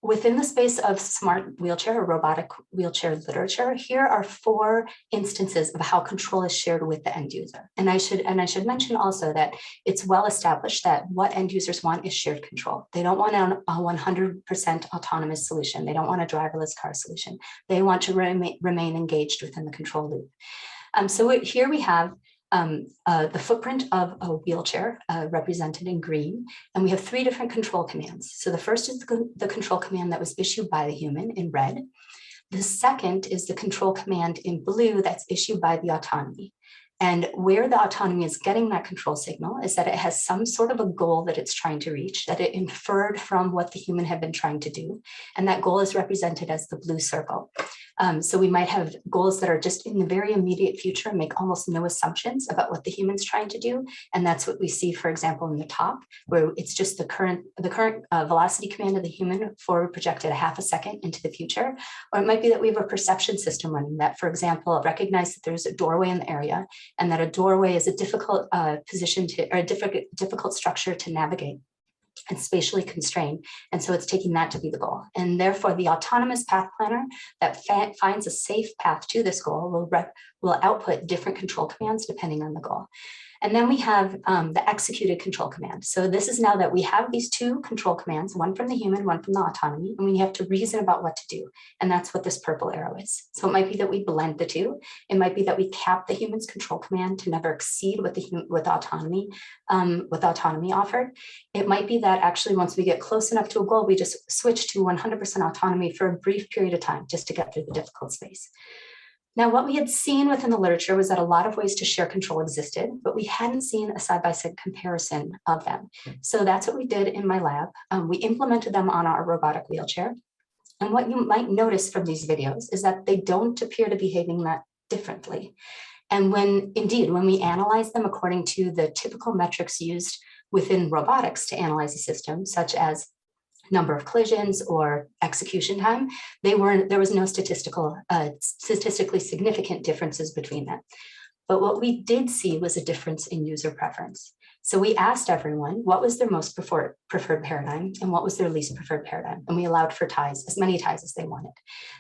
[SPEAKER 6] within the space of smart wheelchair or robotic wheelchair literature, here are 4 instances of how control is shared with the end user. And I should mention also that it's well established that what end users want is shared control. They don't want a 100% autonomous solution. They don't want a driverless car solution. They want to remain engaged within the control loop. So here we have the footprint of a wheelchair represented in green, and we have 3 different control commands. So the first is the control command that was issued by the human in red. The second is the control command in blue that's issued by the autonomy. And where the autonomy is getting that control signal is that it has some sort of a goal that it's trying to reach, that it inferred from what the human had been trying to do. And that goal is represented as the blue circle. So we might have goals that are just in the very immediate future, make almost no assumptions about what the human's trying to do. And that's what we see, for example, in the top, where it's just the current velocity command of the human forward projected a half a second into the future. Or it might be that we have a perception system running that, for example, recognize that there's a doorway in the area, and that a doorway is a difficult difficult structure to navigate and spatially constrained. And so it's taking that to be the goal. And therefore the autonomous path planner that finds a safe path to this goal will output different control commands depending on the goal. And then we have the executed control command. So this is now that we have these 2 control commands, one from the human, one from the autonomy, and we have to reason about what to do. And that's what this purple arrow is. So it might be that we blend the 2. It might be that we cap the human's control command to never exceed what what autonomy offered. It might be that actually once we get close enough to a goal, we just switch to 100% autonomy for a brief period of time just to get through the difficult space. Now, what we had seen within the literature was that a lot of ways to share control existed, but we hadn't seen a side-by-side comparison of them. So that's what we did in my lab. We implemented them on our robotic wheelchair. And what you might notice from these videos is that they don't appear to be behaving that differently. And when we analyze them according to the typical metrics used within robotics to analyze a system, such as number of collisions or execution time, there was no statistically significant differences between them. But what we did see was a difference in user preference. So we asked everyone what was their most preferred paradigm and what was their least preferred paradigm. And we allowed for ties, as many ties as they wanted.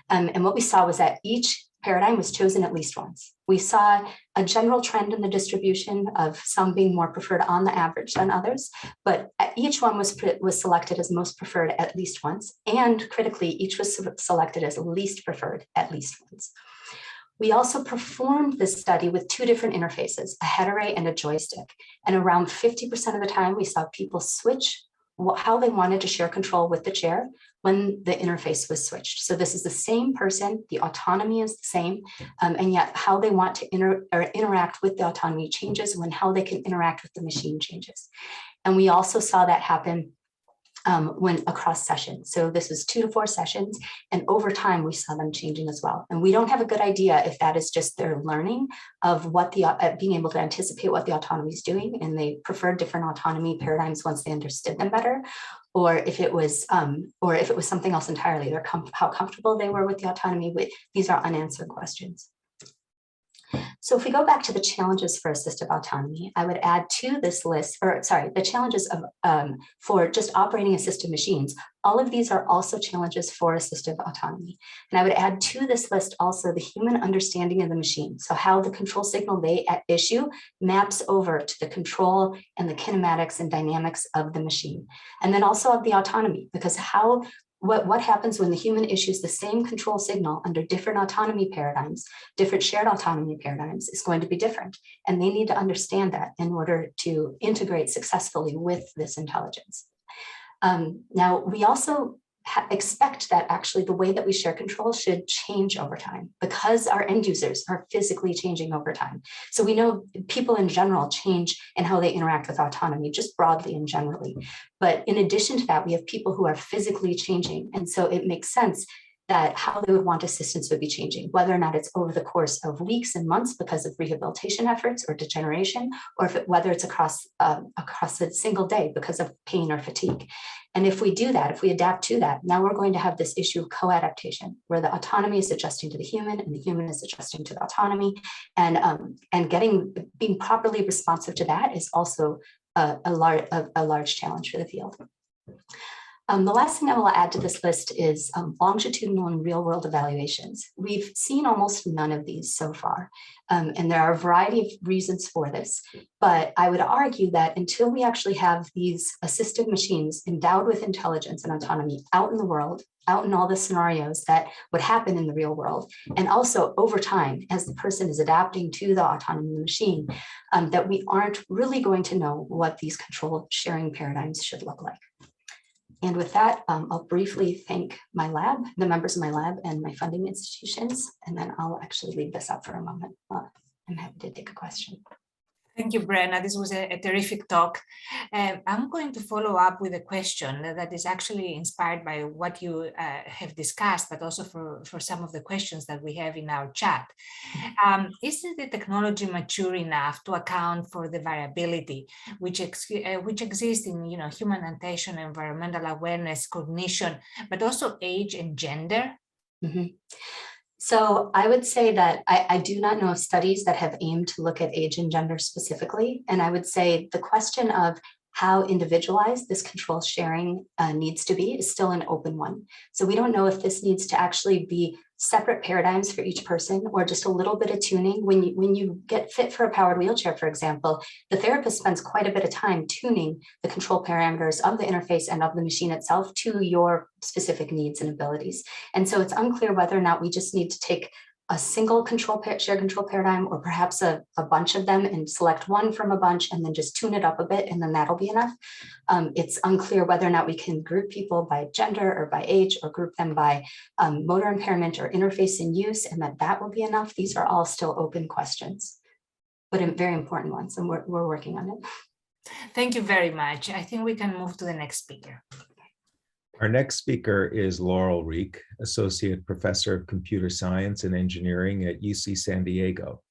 [SPEAKER 6] And what we saw was that each paradigm was chosen at least once. We saw a general trend in the distribution of some being more preferred on the average than others, but each one was selected as most preferred at least once, and critically, each was selected as least preferred at least once. We also performed this study with 2 different interfaces, a head array and a joystick, and around 50% of the time, we saw people switch how they wanted to share control with the chair when the interface was switched. So this is the same person, the autonomy is the same, and yet how they want to interact with the autonomy changes when how they can interact with the machine changes. And we also saw that happen when across sessions. So this was 2 to 4 sessions, and over time we saw them changing as well. And we don't have a good idea if that is just their learning of what the being able to anticipate what the autonomy is doing, and they preferred different autonomy paradigms once they understood them better, or if it was something else entirely, or how comfortable they were with the autonomy. These are unanswered questions. So if we go back to the challenges for assistive autonomy, I would add to this list, or sorry, the challenges of for just operating assistive machines. All of these are also challenges for assistive autonomy. And I would add to this list also the human understanding of the machine. So how the control signal they issue maps over to the control and the kinematics and dynamics of the machine. And then also of the autonomy, because what happens when the human issues the same control signal under different autonomy paradigms, different shared autonomy paradigms, is going to be different. And they need to understand that in order to integrate successfully with this intelligence. Now, we also expect that actually the way that we share control should change over time, because our end users are physically changing over time. So we know people in general change in how they interact with autonomy, just broadly and generally. But in addition to that, we have people who are physically changing. And so it makes sense that how they would want assistance would be changing, whether or not it's over the course of weeks and months because of rehabilitation efforts or degeneration, or whether it's across a single day because of pain or fatigue. And if we do that, if we adapt to that, now we're going to have this issue of co-adaptation, where the autonomy is adjusting to the human and the human is adjusting to the autonomy, and being properly responsive to that is also a large challenge for the field. The last thing I will add to this list is longitudinal and real-world evaluations. We've seen almost none of these so far, and there are a variety of reasons for this. But I would argue that until we actually have these assistive machines endowed with intelligence and autonomy out in the world, out in all the scenarios that would happen in the real world, and also over time, as the person is adapting to the autonomy of the machine, that we aren't really going to know what these control sharing paradigms should look like. And with that, I'll briefly thank my lab, the members of my lab, and my funding institutions, and then I'll actually leave this up for a moment. I'm happy to take a question.
[SPEAKER 2] Thank you, Brenna. This was a terrific talk. I'm going to follow up with a question that is actually inspired by what you have discussed, but also for some of the questions that we have in our chat. Isn't the technology mature enough to account for the variability which exists in human attention, environmental awareness, cognition, but also age and gender?
[SPEAKER 6] Mm-hmm. So I would say that I do not know of studies that have aimed to look at age and gender specifically. And I would say the question of how individualized this control sharing needs to be is still an open one. So we don't know if this needs to actually be separate paradigms for each person, or just a little bit of tuning. When you get fit for a powered wheelchair, for example, the therapist spends quite a bit of time tuning the control parameters of the interface and of the machine itself to your specific needs and abilities. And so it's unclear whether or not we just need to take a single shared control paradigm, or perhaps a bunch of them and select one from a bunch and then just tune it up a bit, and then that'll be enough. It's unclear whether or not we can group people by gender or by age, or group them by motor impairment or interface in use, and that will be enough. These are all still open questions, but very important ones, and we're working on it.
[SPEAKER 2] Thank you very much. I think we can move to the next speaker.
[SPEAKER 1] Our next speaker is Laurel Riek, Associate Professor of Computer Science and Engineering at UC San Diego.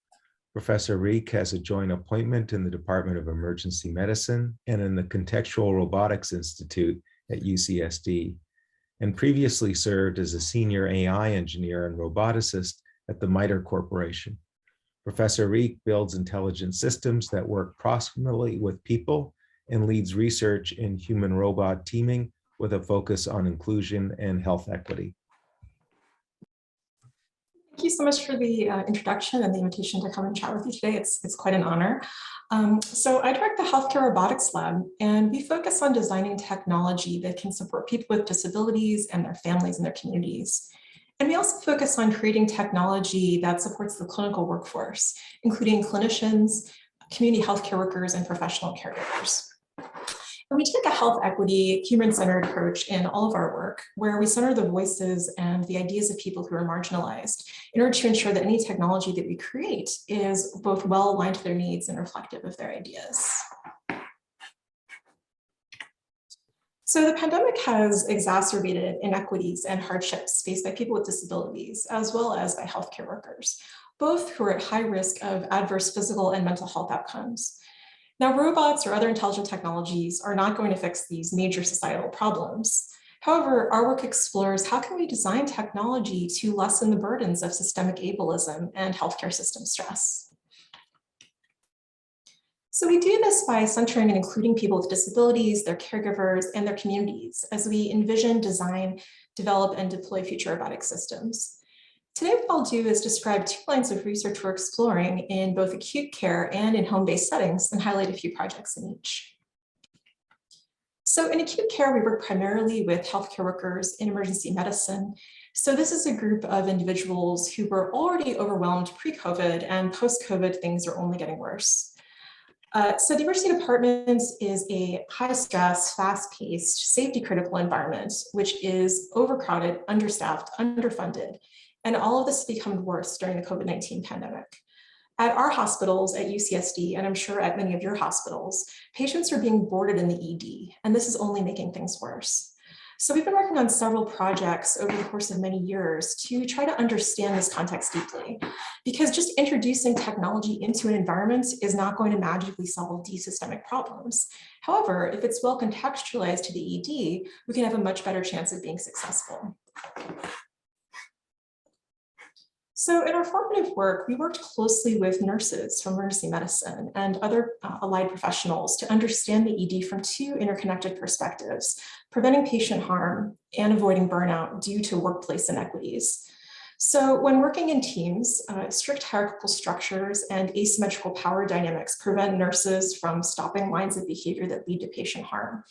[SPEAKER 1] Professor Riek has a joint appointment in the Department of Emergency Medicine and in the Contextual Robotics Institute at UCSD, and previously served as a senior AI engineer and roboticist at the MITRE Corporation. Professor Riek builds intelligent systems that work proximally with people and leads research in human-robot teaming with a focus on inclusion and health equity.
[SPEAKER 7] Thank you so much for the introduction and the invitation to come and chat with you today. It's quite an honor. So I direct the Healthcare Robotics Lab, and we focus on designing technology that can support people with disabilities and their families and their communities. And we also focus on creating technology that supports the clinical workforce, including clinicians, community healthcare workers, and professional caregivers. And we take a health equity, human-centered approach in all of our work, where we center the voices and the ideas of people who are marginalized in order to ensure that any technology that we create is both well aligned to their needs and reflective of their ideas. So the pandemic has exacerbated inequities and hardships faced by people with disabilities, as well as by healthcare workers, both who are at high risk of adverse physical and mental health outcomes. Now, robots or other intelligent technologies are not going to fix these major societal problems. However, our work explores how can we design technology to lessen the burdens of systemic ableism and healthcare system stress. So we do this by centering and including people with disabilities, their caregivers, and their communities as we envision, design, develop, and deploy future robotic systems. Today, what I'll do is describe 2 lines of research we're exploring in both acute care and in home-based settings and highlight a few projects in each. So in acute care, we work primarily with healthcare workers in emergency medicine. So this is a group of individuals who were already overwhelmed pre-COVID, and post-COVID, things are only getting worse. So the emergency department is a high-stress, fast-paced, safety-critical environment, which is overcrowded, understaffed, underfunded, and all of this became worse during the COVID-19 pandemic. At our hospitals at UCSD, and I'm sure at many of your hospitals, patients are being boarded in the ED, and this is only making things worse. So we've been working on several projects over the course of many years to try to understand this context deeply, because just introducing technology into an environment is not going to magically solve these systemic problems. However, if it's well contextualized to the ED, we can have a much better chance of being successful. So in our formative work, we worked closely with nurses from emergency medicine and other allied professionals to understand the ED from 2 interconnected perspectives: preventing patient harm and avoiding burnout due to workplace inequities. So when working in teams, strict hierarchical structures and asymmetrical power dynamics prevent nurses from stopping lines of behavior that lead to patient harm.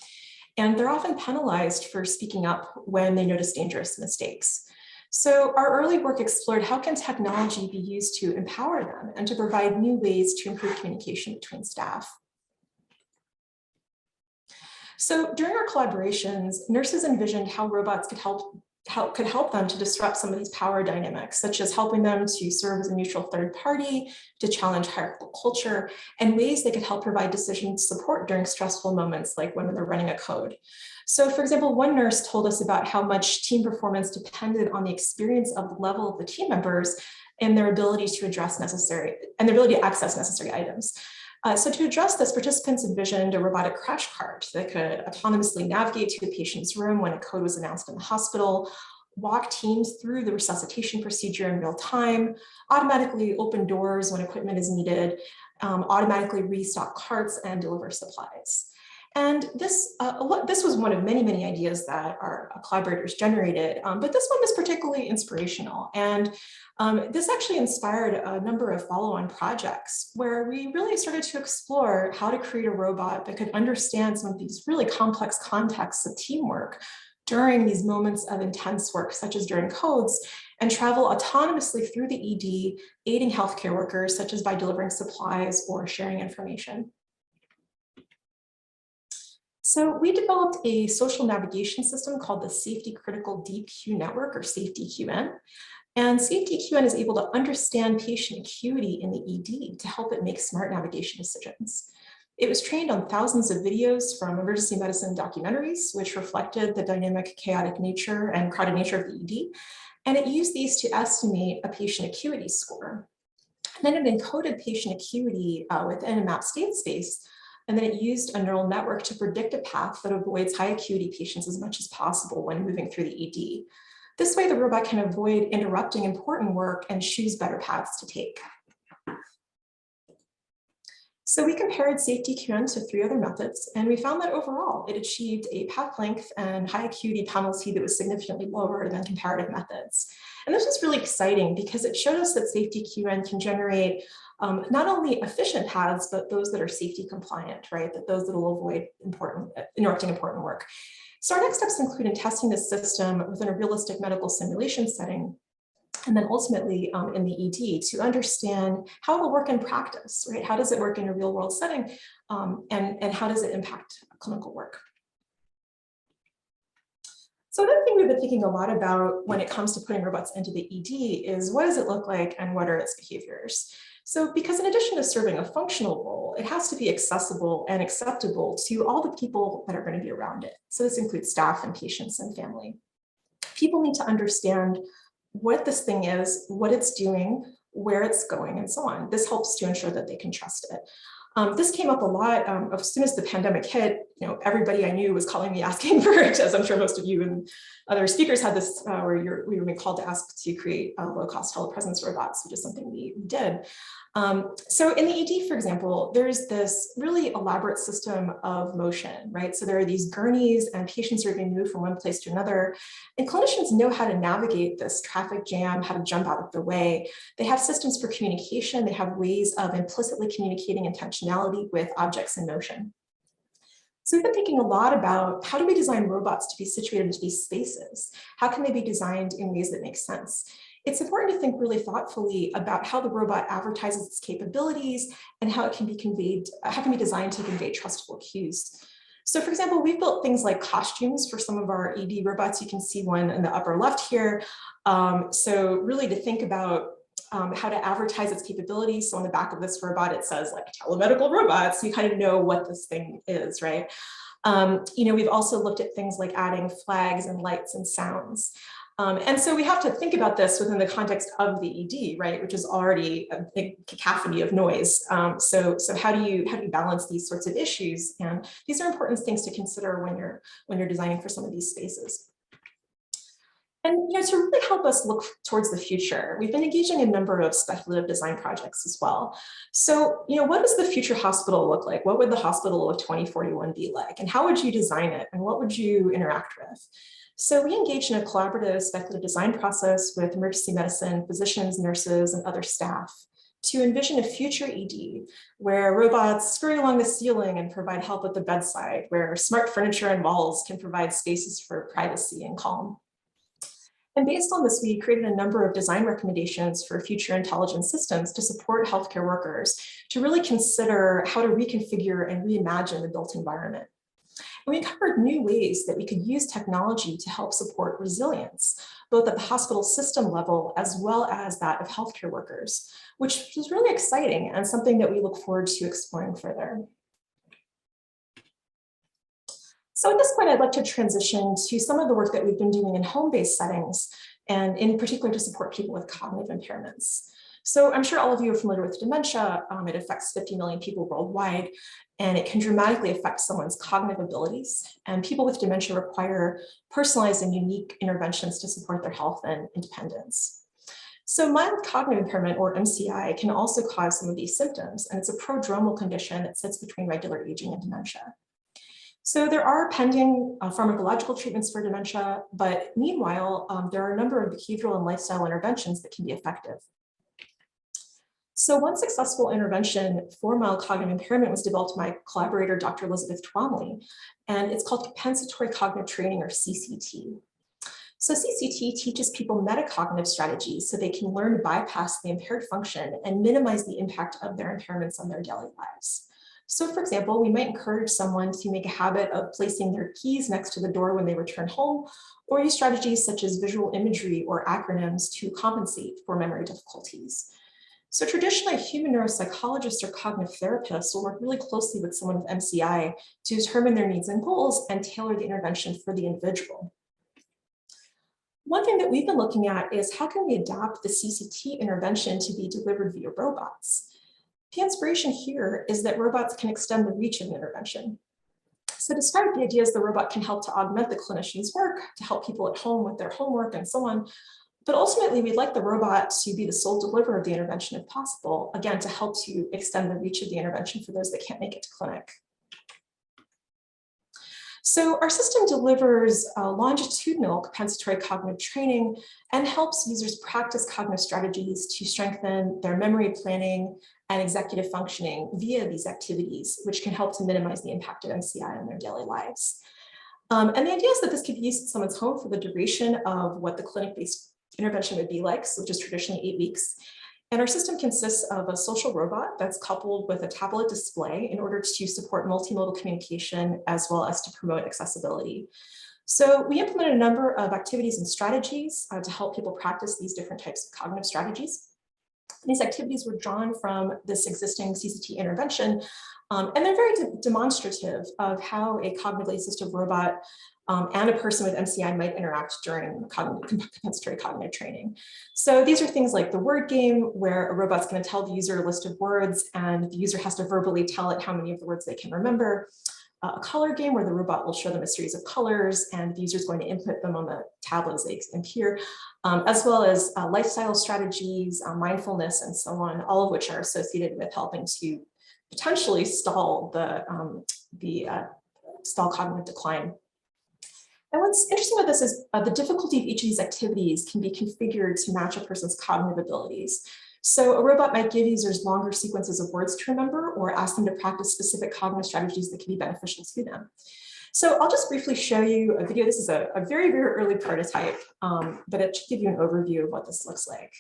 [SPEAKER 7] And they're often penalized for speaking up when they notice dangerous mistakes. So our early work explored how can technology be used to empower them and to provide new ways to improve communication between staff. So during our collaborations, nurses envisioned how robots could help them to disrupt some of these power dynamics, such as helping them to serve as a neutral third party, to challenge hierarchical culture, and ways they could help provide decision support during stressful moments, like when they're running a code. So for example, one nurse told us about how much team performance depended on the experience of the level of the team members and their ability to access necessary items. So to address this, participants envisioned a robotic crash cart that could autonomously navigate to a patient's room when a code was announced in the hospital, walk teams through the resuscitation procedure in real time, automatically open doors when equipment is needed, automatically restock carts and deliver supplies. And this was one of many, many ideas that our collaborators generated, but this one was particularly inspirational. And this actually inspired a number of follow-on projects where we really started to explore how to create a robot that could understand some of these really complex contexts of teamwork during these moments of intense work, such as during codes, and travel autonomously through the ED, aiding healthcare workers, such as by delivering supplies or sharing information. So we developed a social navigation system called the Safety Critical Deep Q Network, or SafetyQN. And SafetyQN is able to understand patient acuity in the ED to help it make smart navigation decisions. It was trained on thousands of videos from emergency medicine documentaries, which reflected the dynamic, chaotic nature and crowded nature of the ED. And it used these to estimate a patient acuity score. And then it encoded patient acuity within a map state space. And then it used a neural network to predict a path that avoids high acuity patients as much as possible when moving through the ED. This way, the robot can avoid interrupting important work and choose better paths to take. So we compared SafetyQN to 3 other methods, and we found that overall, it achieved a path length and high acuity penalty that was significantly lower than comparative methods. And this was really exciting because it showed us that SafetyQN can generate not only efficient paths, but those that are safety compliant, right? That those that will avoid interrupting important work. So our next steps include in testing this system within a realistic medical simulation setting, and then ultimately in the ED to understand how it will work in practice, right? How does it work in a real world setting, and how does it impact clinical work? So another thing we've been thinking a lot about when it comes to putting robots into the ED is what does it look like and what are its behaviors? So because in addition to serving a functional role, it has to be accessible and acceptable to all the people that are going to be around it. So this includes staff and patients and family. People need to understand what this thing is, what it's doing, where it's going, and so on. This helps to ensure that they can trust it. This came up a lot as soon as the pandemic hit. Everybody I knew was calling me asking for it, as I'm sure most of you and other speakers had this, where we were being called to ask to create low-cost telepresence robots, which is something we did. So in the ED, for example, there's this really elaborate system of motion, right? So there are these gurneys and patients are being moved from one place to another. And clinicians know how to navigate this traffic jam, how to jump out of the way. They have systems for communication. They have ways of implicitly communicating intentionality with objects in motion. So we've been thinking a lot about how do we design robots to be situated into these spaces? How can they be designed in ways that make sense? It's important to think really thoughtfully about how the robot advertises its capabilities and how it can be conveyed, how it can be designed to convey trustful cues. So for example, we've built things like costumes for some of our ED robots. You can see one in the upper left here. So really to think about how to advertise its capabilities. So on the back of this robot, it says like telemedical robots. So you kind of know what this thing is, right? We've also looked at things like adding flags and lights and sounds. And so we have to think about this within the context of the ED, right, which is already a big cacophony of noise. So how do you balance these sorts of issues? And these are important things to consider when you're designing for some of these spaces. And to really help us look towards the future, we've been engaging in a number of speculative design projects as well. So, what does the future hospital look like? What would the hospital of 2041 be like? And how would you design it? And what would you interact with? So we engaged in a collaborative speculative design process with emergency medicine, physicians, nurses, and other staff to envision a future ED where robots scurry along the ceiling and provide help at the bedside, where smart furniture and walls can provide spaces for privacy and calm. And based on this, we created a number of design recommendations for future intelligent systems to support healthcare workers to really consider how to reconfigure and reimagine the built environment. And we covered new ways that we could use technology to help support resilience, both at the hospital system level as well as that of healthcare workers, which is really exciting and something that we look forward to exploring further. So at this point, I'd like to transition to some of the work that we've been doing in home-based settings, and in particular to support people with cognitive impairments. So I'm sure all of you are familiar with dementia. It affects 50 million people worldwide, and it can dramatically affect someone's cognitive abilities. And people with dementia require personalized and unique interventions to support their health and independence. So mild cognitive impairment, or MCI, can also cause some of these symptoms, and it's a prodromal condition that sits between regular aging and dementia. So there are pending pharmacological treatments for dementia, but meanwhile, there are a number of behavioral and lifestyle interventions that can be effective. So one successful intervention for mild cognitive impairment was developed by my collaborator, Dr. Elizabeth Twomley, and it's called compensatory cognitive training, or CCT. So CCT teaches people metacognitive strategies so they can learn to bypass the impaired function and minimize the impact of their impairments on their daily lives. So for example, we might encourage someone to make a habit of placing their keys next to the door when they return home, or use strategies such as visual imagery or acronyms to compensate for memory difficulties. So traditionally, human neuropsychologists or cognitive therapists will work really closely with someone with MCI to determine their needs and goals and tailor the intervention for the individual. One thing that we've been looking at is how can we adapt the CCT intervention to be delivered via robots? The inspiration here is that robots can extend the reach of the intervention. So to start, the idea is the robot can help to augment the clinician's work, to help people at home with their homework and so on. But ultimately, we'd like the robot to be the sole deliverer of the intervention if possible, again, to help to extend the reach of the intervention for those that can't make it to clinic. So our system delivers longitudinal compensatory cognitive training and helps users practice cognitive strategies to strengthen their memory planning and executive functioning via these activities, which can help to minimize the impact of MCI on their daily lives. And the idea is that this could be used in someone's home for the duration of what the clinic-based intervention would be like, so just traditionally 8 weeks. And our system consists of a social robot that's coupled with a tablet display in order to support multimodal communication as well as to promote accessibility. So we implemented a number of activities and strategies to help people practice these different types of cognitive strategies. These activities were drawn from this existing CCT intervention, and they're very demonstrative of how a cognitively assistive robot and a person with MCI might interact during compensatory cognitive training. So these are things like the word game, where a robot's going to tell the user a list of words, and the user has to verbally tell it how many of the words they can remember. A color game where the robot will show them a series of colors and the user is going to input them on the tablet as they appear, as well as lifestyle strategies, mindfulness, and so on, all of which are associated with helping to potentially stall stall cognitive decline. And what's interesting about this is the difficulty of each of these activities can be configured to match a person's cognitive abilities. So a robot might give users longer sequences of words to remember or ask them to practice specific cognitive strategies that can be beneficial to them. So I'll just briefly show you a video. This is a very, very early prototype, but it should give you an overview of what this looks like.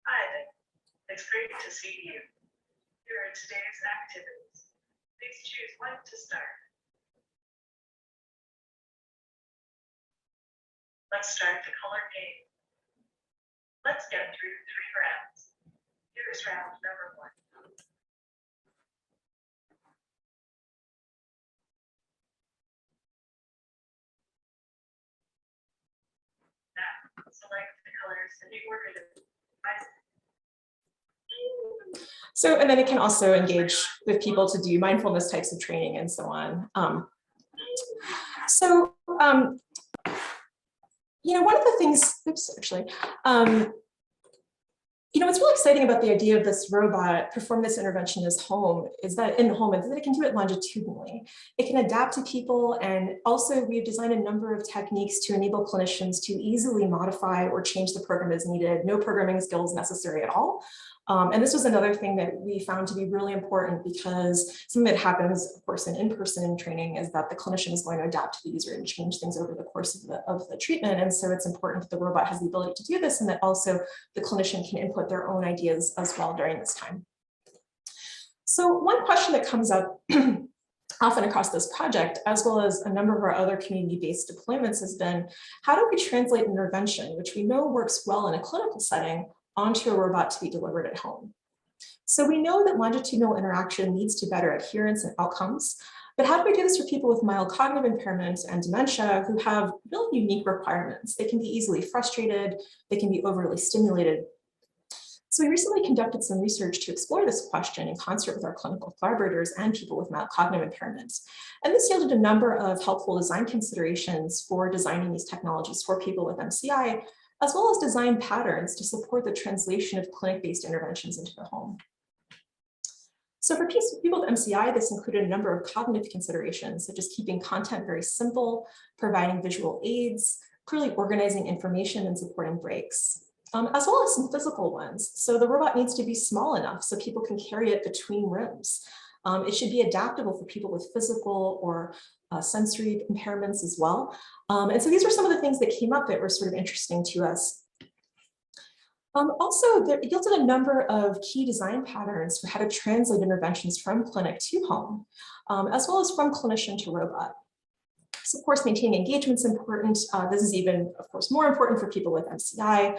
[SPEAKER 8] Hi, it's great to see you. Here are today's activities. Please choose when to start. Let's start the color game. Let's get through 3 rounds. Here's round number 1. Now, select the colors in the order that
[SPEAKER 7] So, and then it can also engage with people to do mindfulness types of training and so on. You know, one of the things, you know, what's really exciting about the idea of this robot perform this intervention in the home is that it can do it longitudinally. It can adapt to people, and also we've designed a number of techniques to enable clinicians to easily modify or change the program as needed. No programming skills necessary at all. And this was another thing that we found to be really important, because something that happens, of course, in in-person training is that the clinician is going to adapt to the user and change things over the course of the treatment. And so it's important that the robot has the ability to do this, and that also the clinician can input their own ideas as well during this time. So one question that comes up often across this project, as well as a number of our other community-based deployments, has been, how do we translate an intervention, which we know works well in a clinical setting, onto a robot to be delivered at home? So we know that longitudinal interaction leads to better adherence and outcomes, but how do we do this for people with mild cognitive impairments and dementia who have really unique requirements? They can be easily frustrated, they can be overly stimulated. So we recently conducted some research to explore this question in concert with our clinical collaborators and people with mild cognitive impairments. And this yielded a number of helpful design considerations for designing these technologies for people with MCI, as well as design patterns to support the translation of clinic-based interventions into the home. So for people with MCI, this included a number of cognitive considerations, such as keeping content very simple, providing visual aids, clearly organizing information and supporting breaks, as well as some physical ones. So the robot needs to be small enough so people can carry it between rooms. It should be adaptable for people with physical or sensory impairments as well. And so these were some of the things that came up that were sort of interesting to us. Also, it yielded a number of key design patterns for how to translate interventions from clinic to home, as well as from clinician to robot. So of course, maintaining engagement is important. This is even, of course, more important for people with MCI.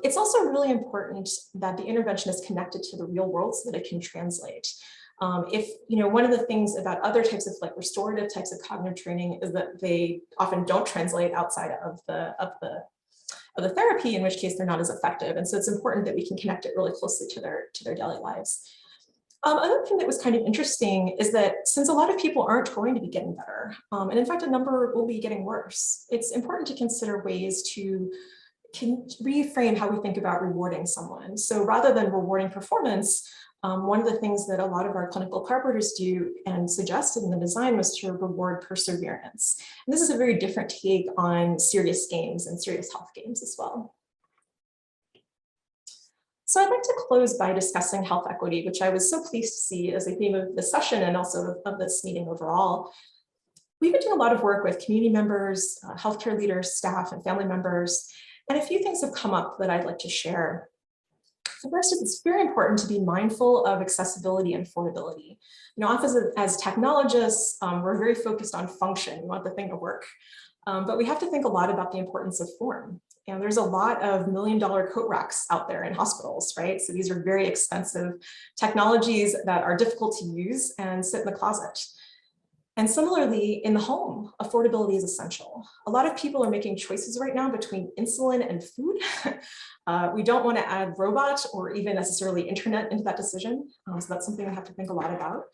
[SPEAKER 7] It's also really important that the intervention is connected to the real world so that it can translate. If, you know, one of the things about other types of like restorative types of cognitive training is that they often don't translate outside of the therapy, in which case they're not as effective. And so it's important that we can connect it really closely to their daily lives. Another thing that was kind of interesting is that since a lot of people aren't going to be getting better, and in fact, a number will be getting worse, it's important to consider ways to reframe how we think about rewarding someone. So rather than rewarding performance, one of the things that a lot of our clinical collaborators do and suggested in the design was to reward perseverance. And this is a very different take on serious games and serious health games as well. So I'd like to close by discussing health equity, which I was so pleased to see as a theme of this session and also of this meeting overall. We've been doing a lot of work with community members, healthcare leaders, staff, and family members, and a few things have come up that I'd like to share. The first is it's very important to be mindful of accessibility and affordability. Often as technologists, we're very focused on function. We want the thing to work. But we have to think a lot about the importance of form. And there's a lot of $1 million coat racks out there in hospitals, right? So these are very expensive technologies that are difficult to use and sit in the closet. And similarly, in the home, affordability is essential. A lot of people are making choices right now between insulin and food. We don't want to add robot or even necessarily internet into that decision. So that's something we have to think a lot about.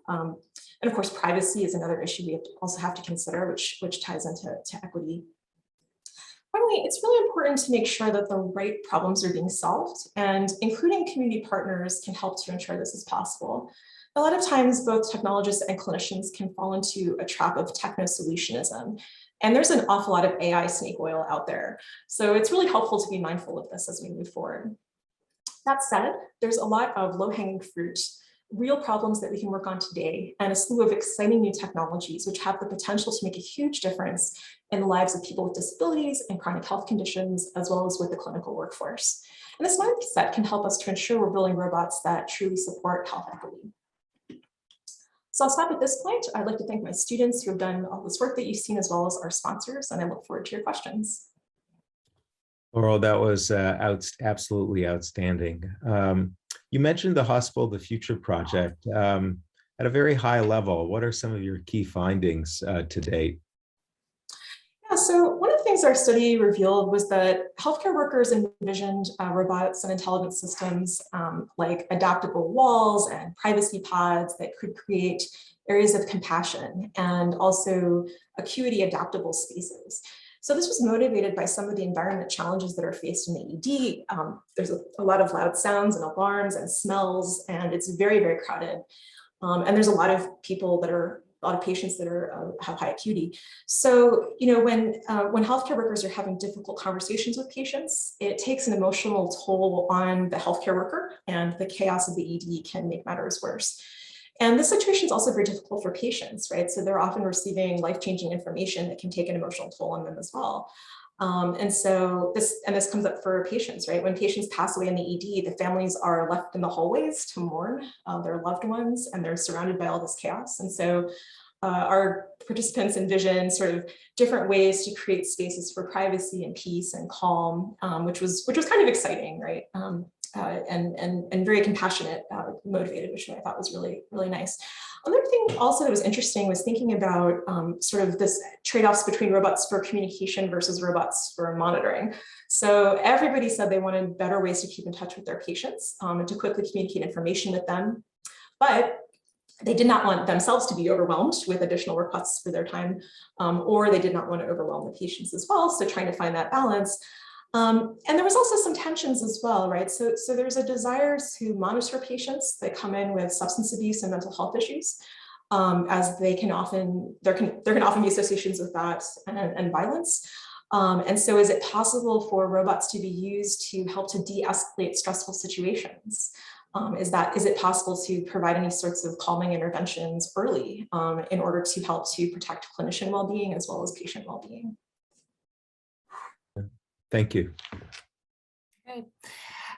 [SPEAKER 7] And of course, privacy is another issue we also have to consider, which ties into equity. Finally, it's really important to make sure that the right problems are being solved, and including community partners can help to ensure this is possible. A lot of times, both technologists and clinicians can fall into a trap of techno-solutionism. And there's an awful lot of AI snake oil out there. So it's really helpful to be mindful of this as we move forward. That said, there's a lot of low-hanging fruit, real problems that we can work on today, and a slew of exciting new technologies which have the potential to make a huge difference in the lives of people with disabilities and chronic health conditions, as well as with the clinical workforce. And this mindset can help us to ensure we're building robots that truly support health equity. So I'll stop at this point. I'd like to thank my students who have done all this work that you've seen, as well as our sponsors, and I look forward to your questions.
[SPEAKER 1] Laurel, that was absolutely outstanding. You mentioned the Hospital of the Future project. At a very high level, what are some of your key findings to date?
[SPEAKER 7] Yeah, so one of the things our study revealed was that healthcare workers envisioned robots and intelligent systems like adaptable walls and privacy pods that could create areas of compassion and also acuity adaptable spaces. So this was motivated by some of the environment challenges that are faced in the ED. There's a lot of loud sounds and alarms and smells, and it's very, very crowded. And there's a lot of people that are a lot of patients that are have high acuity. So, when healthcare workers are having difficult conversations with patients, it takes an emotional toll on the healthcare worker, and the chaos of the ED can make matters worse. And this situation is also very difficult for patients, right? So they're often receiving life-changing information that can take an emotional toll on them as well. And so this comes up for patients, right? When patients pass away in the ED, the families are left in the hallways to mourn their loved ones, and they're surrounded by all this chaos. And so our participants envision sort of different ways to create spaces for privacy and peace and calm, which was kind of exciting, right? And very compassionate, motivated, which I thought was really, really nice. Another thing also that was interesting was thinking about sort of this trade-offs between robots for communication versus robots for monitoring. So everybody said they wanted better ways to keep in touch with their patients and to quickly communicate information with them. But they did not want themselves to be overwhelmed with additional requests for their time, or they did not want to overwhelm the patients as well. So trying to find that balance. And there was also some tensions as well, right? So there's a desire to monitor patients that come in with substance abuse and mental health issues, as there can often be associations with that and violence. And so is it possible for robots to be used to help to de-escalate stressful situations? Is it possible to provide any sorts of calming interventions early in order to help to protect clinician well-being as well as patient well-being?
[SPEAKER 1] Thank you.
[SPEAKER 2] Great.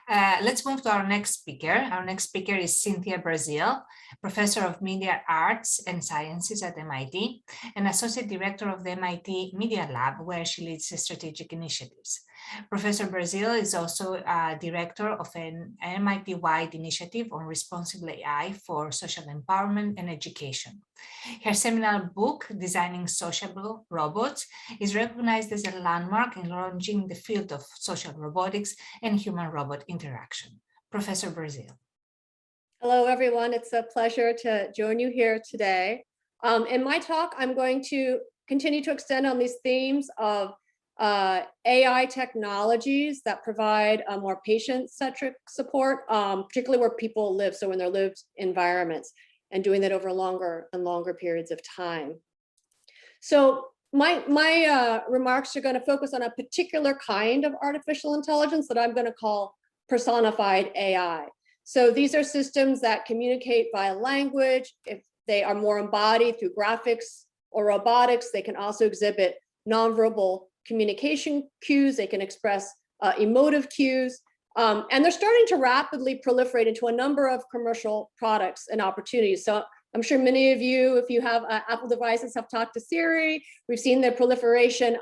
[SPEAKER 2] Let's move to our next speaker. Our next speaker is Cynthia Breazeal, Professor of Media Arts and Sciences at MIT and Associate Director of the MIT Media Lab, where she leads strategic initiatives. Professor Breazeal is also Director of an MIT-wide initiative on responsible AI for social empowerment and education. Her seminal book, Designing Sociable Robots, is recognized as a landmark in launching the field of social robotics and human-robot interaction. Professor Breazeal.
[SPEAKER 9] Hello, everyone. It's a pleasure to join you here today. In my talk, I'm going to continue to extend on these themes of AI technologies that provide a more patient-centric support, particularly where people live, so in their lived environments, and doing that over longer and longer periods of time. So my remarks are going to focus on a particular kind of artificial intelligence that I'm going to call personified AI. So these are systems that communicate via language. If they are more embodied through graphics or robotics, they can also exhibit nonverbal communication cues. They can express emotive cues. And they're starting to rapidly proliferate into a number of commercial products and opportunities. So I'm sure many of you, if you have Apple devices, have talked to Siri. We've seen the proliferation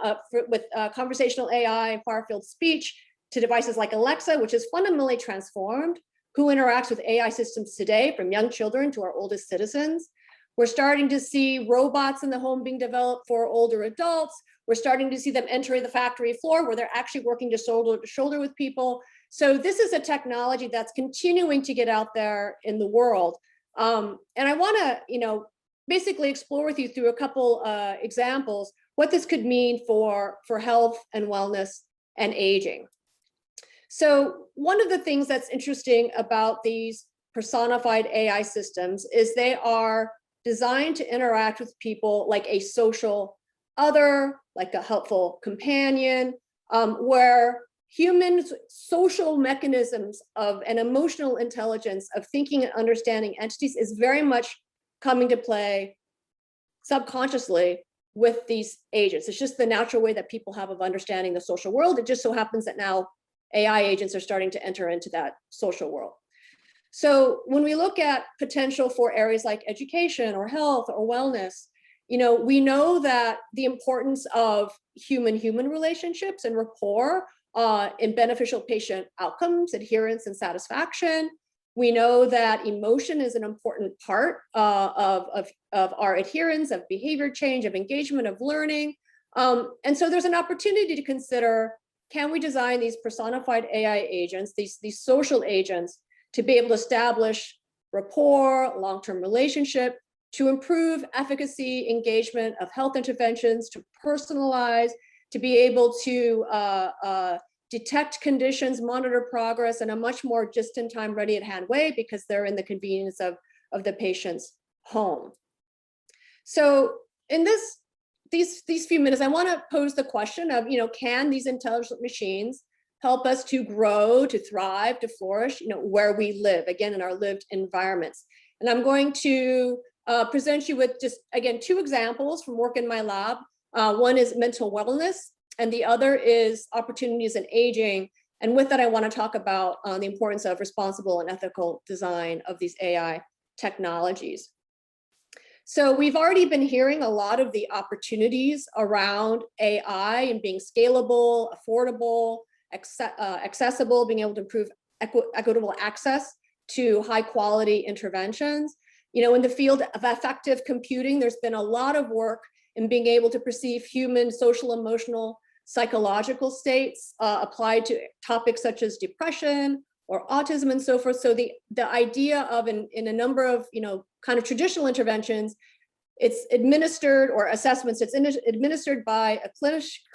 [SPEAKER 9] with conversational AI and far-field speech to devices like Alexa, which has fundamentally transformed who interacts with AI systems today, from young children to our oldest citizens. We're starting to see robots in the home being developed for older adults. We're starting to see them entering the factory floor where they're actually working shoulder to shoulder with people. So this is a technology that's continuing to get out there in the world. And I want to, basically explore with you through a couple examples what this could mean for health and wellness and aging. So one of the things that's interesting about these personified AI systems is they are designed to interact with people like a social other, like a helpful companion, where humans' social mechanisms of an emotional intelligence of thinking and understanding entities is very much coming to play subconsciously with these agents. It's just the natural way that people have of understanding the social world. It just so happens that now AI agents are starting to enter into that social world. So when we look at potential for areas like education or health or wellness, we know that the importance of human-human relationships and rapport in beneficial patient outcomes, adherence, and satisfaction. We know that emotion is an important part of our adherence, of behavior change, of engagement, of learning. And so there's an opportunity to consider, can we design these personified AI agents, these social agents, to be able to establish rapport, long-term relationship, to improve efficacy, engagement of health interventions, to personalize, to be able to detect conditions, monitor progress in a much more just-in-time, ready-at-hand way because they're in the convenience of the patient's home. So in these few minutes, I want to pose the question of, can these intelligent machines help us to grow, to thrive, to flourish, where we live, again, in our lived environments. And I'm going to present you with just, again, two examples from work in my lab. One is mental wellness, and the other is opportunities in aging. And with that, I want to talk about the importance of responsible and ethical design of these AI technologies. So we've already been hearing a lot of the opportunities around AI and being scalable, affordable, accessible, being able to improve equitable access to high quality interventions. In the field of affective computing, there's been a lot of work in being able to perceive human social, emotional, psychological states applied to topics such as depression or autism and so forth. So the idea of in a number of kind of traditional interventions, it's administered, or assessments, it's administered by a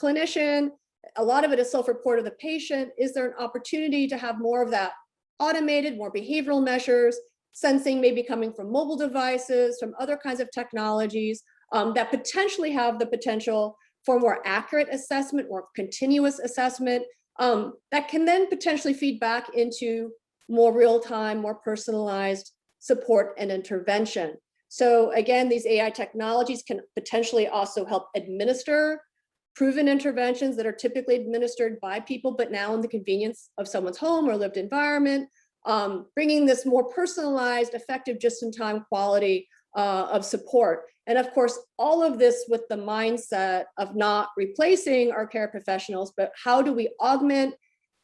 [SPEAKER 9] clinician. A lot of it is self-report of the patient. Is there an opportunity to have more of that automated, more behavioral measures, sensing maybe coming from mobile devices, from other kinds of technologies that potentially have the potential for more accurate assessment, more continuous assessment that can then potentially feed back into more real-time, more personalized support and intervention. So again, these AI technologies can potentially also help administer proven interventions that are typically administered by people, but now in the convenience of someone's home or lived environment, bringing this more personalized, effective, just-in-time quality of support. And of course, all of this with the mindset of not replacing our care professionals, but how do we augment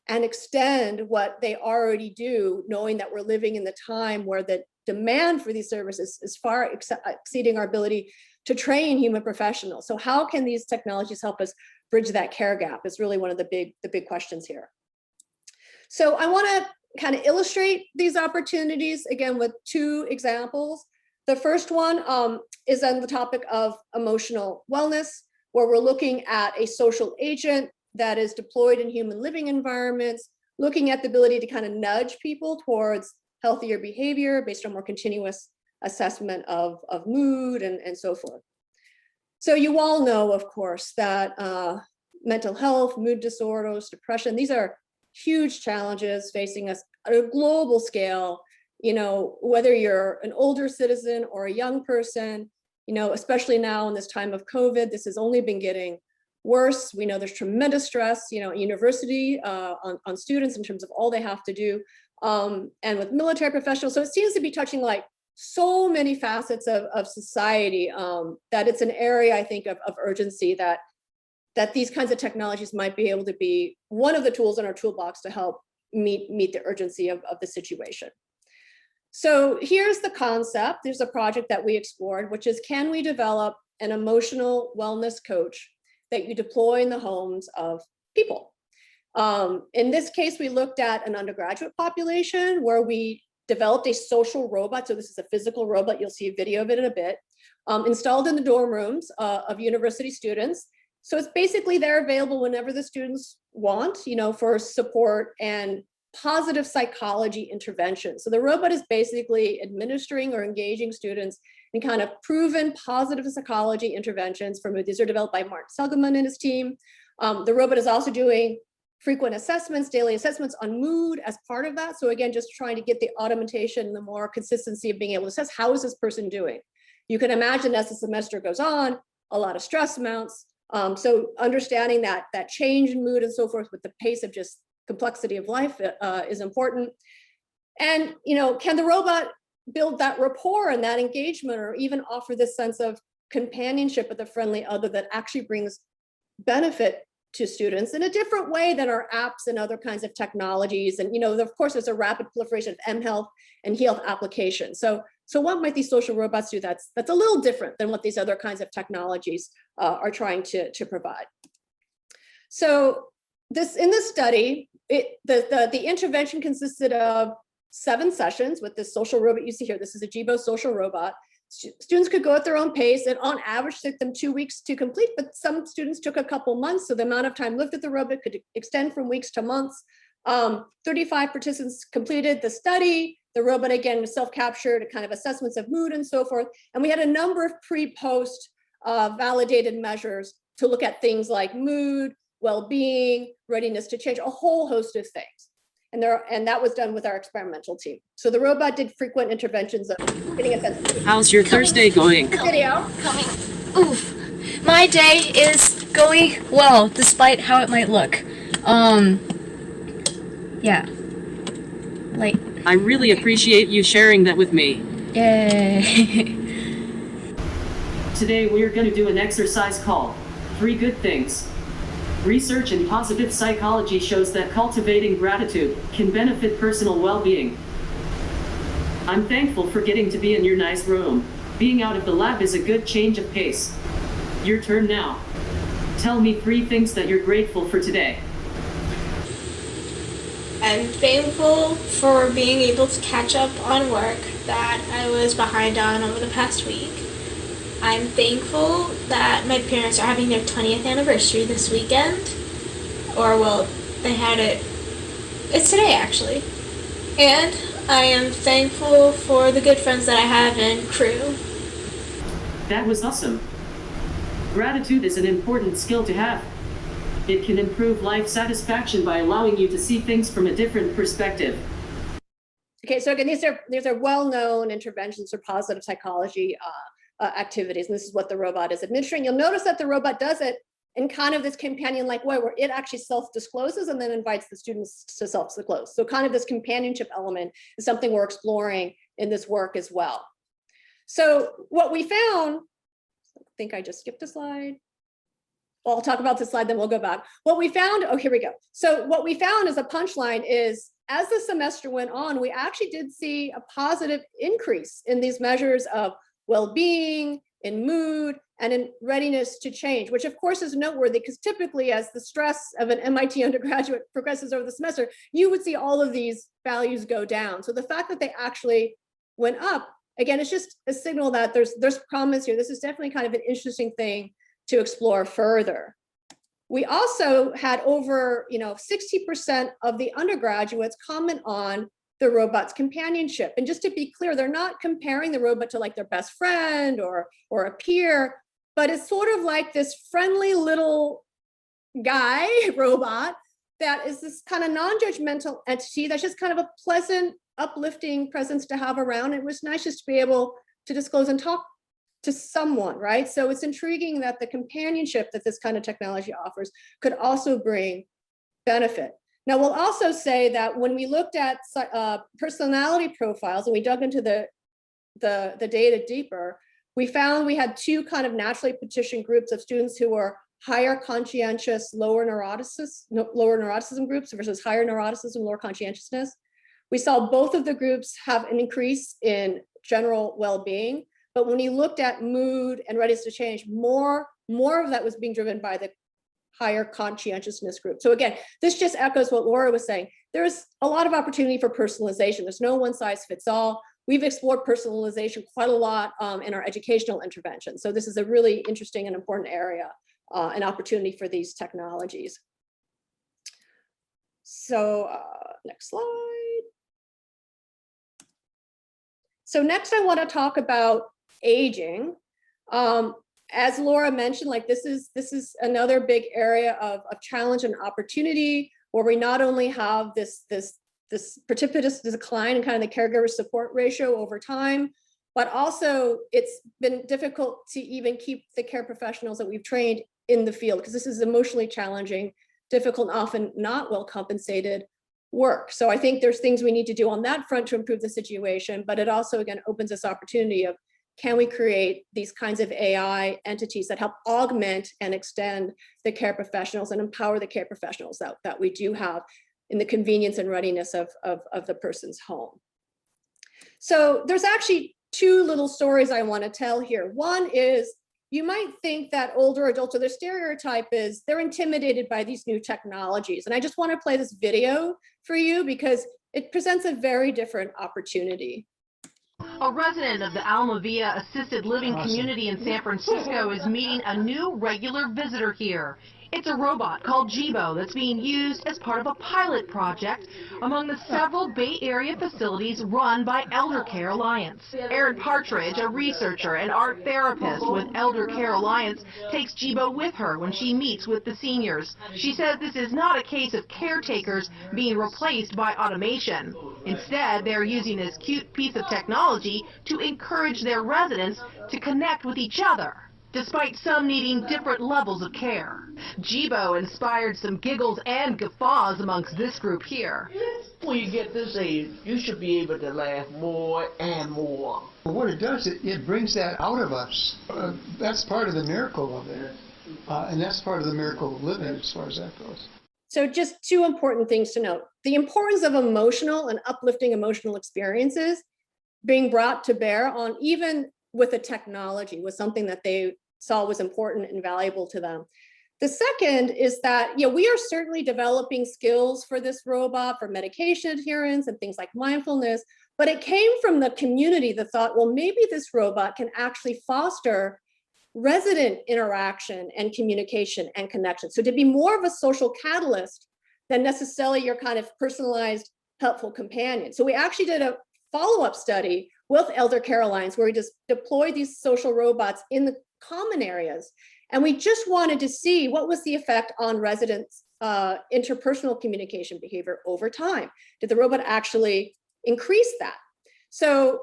[SPEAKER 9] and extend what they already do, knowing that we're living in the time where the demand for these services is far exceeding our ability to train human professionals. So how can these technologies help us bridge that care gap is really one of the big questions here. So I want to kind of illustrate these opportunities again with two examples. The first one is on the topic of emotional wellness, where we're looking at a social agent that is deployed in human living environments, looking at the ability to kind of nudge people towards healthier behavior based on more continuous assessment of mood and so forth. So you all know, of course, that mental health, mood disorders, depression, these are huge challenges facing us at a global scale. Whether you're an older citizen or a young person, especially now in this time of COVID, this has only been getting worse. We know there's tremendous stress, at university on students in terms of all they have to do, and with military professionals. So it seems to be touching like so many facets of society that it's an area, I think, of urgency that these kinds of technologies might be able to be one of the tools in our toolbox to help meet the urgency of the situation. So here's the concept. There's a project that we explored, which is, can we develop an emotional wellness coach that you deploy in the homes of people? In this case, we looked at an undergraduate population where we developed a social robot. So this is a physical robot. You'll see a video of it in a bit, installed in the dorm rooms of university students. So it's basically they're available whenever the students want, for support and positive psychology intervention. So the robot is basically administering or engaging students in kind of proven positive psychology interventions. These are developed by Mark Seligman and his team. The robot is also doing frequent assessments, daily assessments on mood as part of that. So again, just trying to get the automation, the more consistency of being able to assess, how is this person doing? You can imagine as the semester goes on, a lot of stress mounts. So understanding that change in mood and so forth with the pace of just complexity of life is important. And, can the robot build that rapport and that engagement, or even offer this sense of companionship with a friendly other that actually brings benefit to students in a different way than our apps and other kinds of technologies? And, of course, there's a rapid proliferation of mHealth and health applications. So what might these social robots do that's a little different than what these other kinds of technologies are trying to provide? So in this study, the intervention consisted of 7 sessions with this social robot you see here. This is a Jibo social robot. Students could go at their own pace, and on average took them 2 weeks to complete, but some students took a couple months. So the amount of time lived with the robot could extend from weeks to months. 35 participants completed the study. The robot, again, was self-captured, kind of assessments of mood and so forth. And we had a number of pre-post validated measures to look at things like mood, well-being, readiness to change, a whole host of things. And that was done with our experimental team. So the robot did frequent interventions of getting a sense of.
[SPEAKER 10] How's your Thursday going?
[SPEAKER 9] Video.
[SPEAKER 10] Oof. My day is going well, despite how it might look. Yeah. I really appreciate you sharing that with me. Yay. Today we're going to do an exercise called 3 Good Things. Research in positive psychology shows that cultivating gratitude can benefit personal well-being. I'm thankful for getting to be in your nice room. Being out of the lab is a good change of pace. Your turn now. Tell me 3 things that you're grateful for today.
[SPEAKER 11] I'm thankful for being able to catch up on work that I was behind on over the past week. I'm thankful that my parents are having their 20th anniversary this weekend. They had it. It's today, actually. And I am thankful for the good friends that I have in crew.
[SPEAKER 10] That was awesome. Gratitude is an important skill to have. It can improve life satisfaction by allowing you to see things from a different perspective.
[SPEAKER 9] Okay, so again, these are well-known interventions for positive psychology activities, and this is what the robot is administering. You'll notice that the robot does it in kind of this companion-like way, where it actually self-discloses and then invites the students to self-disclose. So kind of this companionship element is something we're exploring in this work as well. So what we found, I think I just skipped a slide. Well, I'll talk about this slide, then we'll go back. What we found, oh, here we go. So what we found as a punchline is, as the semester went on, we actually did see a positive increase in these measures of well-being, in mood, and in readiness to change, which of course is noteworthy because typically as the stress of an MIT undergraduate progresses over the semester, you would see all of these values go down. So the fact that they actually went up, again, it's just a signal that there's promise here. This is definitely kind of an interesting thing to explore further. We also had over 60% of the undergraduates comment on the robot's companionship. And just to be clear, they're not comparing the robot to like their best friend or a peer, but it's sort of like this friendly little guy robot that is this kind of non-judgmental entity that's just kind of a pleasant, uplifting presence to have around. It was nice just to be able to disclose and talk to someone, right? So it's intriguing that the companionship that this kind of technology offers could also bring benefit. Now, we'll also say that when we looked at personality profiles and we dug into the data deeper, we found we had two kind of naturally petitioned groups of students who were higher conscientious, lower neuroticism groups versus higher neuroticism, lower conscientiousness. We saw both of the groups have an increase in general well-being, but when you looked at mood and readiness to change, more of that was being driven by the higher conscientiousness group. So again, this just echoes what Laura was saying. There's a lot of opportunity for personalization. There's no one size fits all. We've explored personalization quite a lot in our educational intervention. So this is a really interesting and important area, an opportunity for these technologies. So next slide. So next I want to talk about aging. As Laura mentioned, like this is another big area of challenge and opportunity, where we not only have this precipitous decline in kind of the caregiver support ratio over time, but also it's been difficult to even keep the care professionals that we've trained in the field, because this is emotionally challenging, difficult, and often not well compensated work. So I think there's things we need to do on that front to improve the situation, but it also, again, opens this opportunity of, can we create these kinds of AI entities that help augment and extend the care professionals and empower the care professionals that we do have in the convenience and readiness of the person's home. So there's actually two little stories I want to tell here. One is, you might think that older adults, or their stereotype is they're intimidated by these new technologies. And I just want to play this video for you because it presents a very different opportunity.
[SPEAKER 12] A resident of the Alma Via assisted living community in San Francisco is meeting a new regular visitor here. It's a robot called Jibo that's being used as part of a pilot project among the several Bay Area facilities run by Elder Care Alliance. Erin Partridge, a researcher and art therapist with Elder Care Alliance, takes Jibo with her when she meets with the seniors. She says this is not a case of caretakers being replaced by automation. Instead, they're using this cute piece of technology to encourage their residents to connect with each other, despite some needing different levels of care. Jibo inspired some giggles and guffaws amongst this group here.
[SPEAKER 13] When you get this age, you should be able to laugh more and more.
[SPEAKER 14] What it does, it brings that out of us. That's part of the miracle of it. And that's part of the miracle of living as far as that goes.
[SPEAKER 9] So just two important things to note. The importance of emotional and uplifting emotional experiences being brought to bear on, even with a technology, was something that they saw was important and valuable to them. The second is that, we are certainly developing skills for this robot, for medication adherence and things like mindfulness, but it came from the community that thought, well, maybe this robot can actually foster resident interaction and communication and connection. So to be more of a social catalyst than necessarily your kind of personalized, helpful companion. So we actually did a follow-up study with Elder Care Alliance where we just deployed these social robots in the common areas. And we just wanted to see what was the effect on residents' interpersonal communication behavior over time. Did the robot actually increase that? So,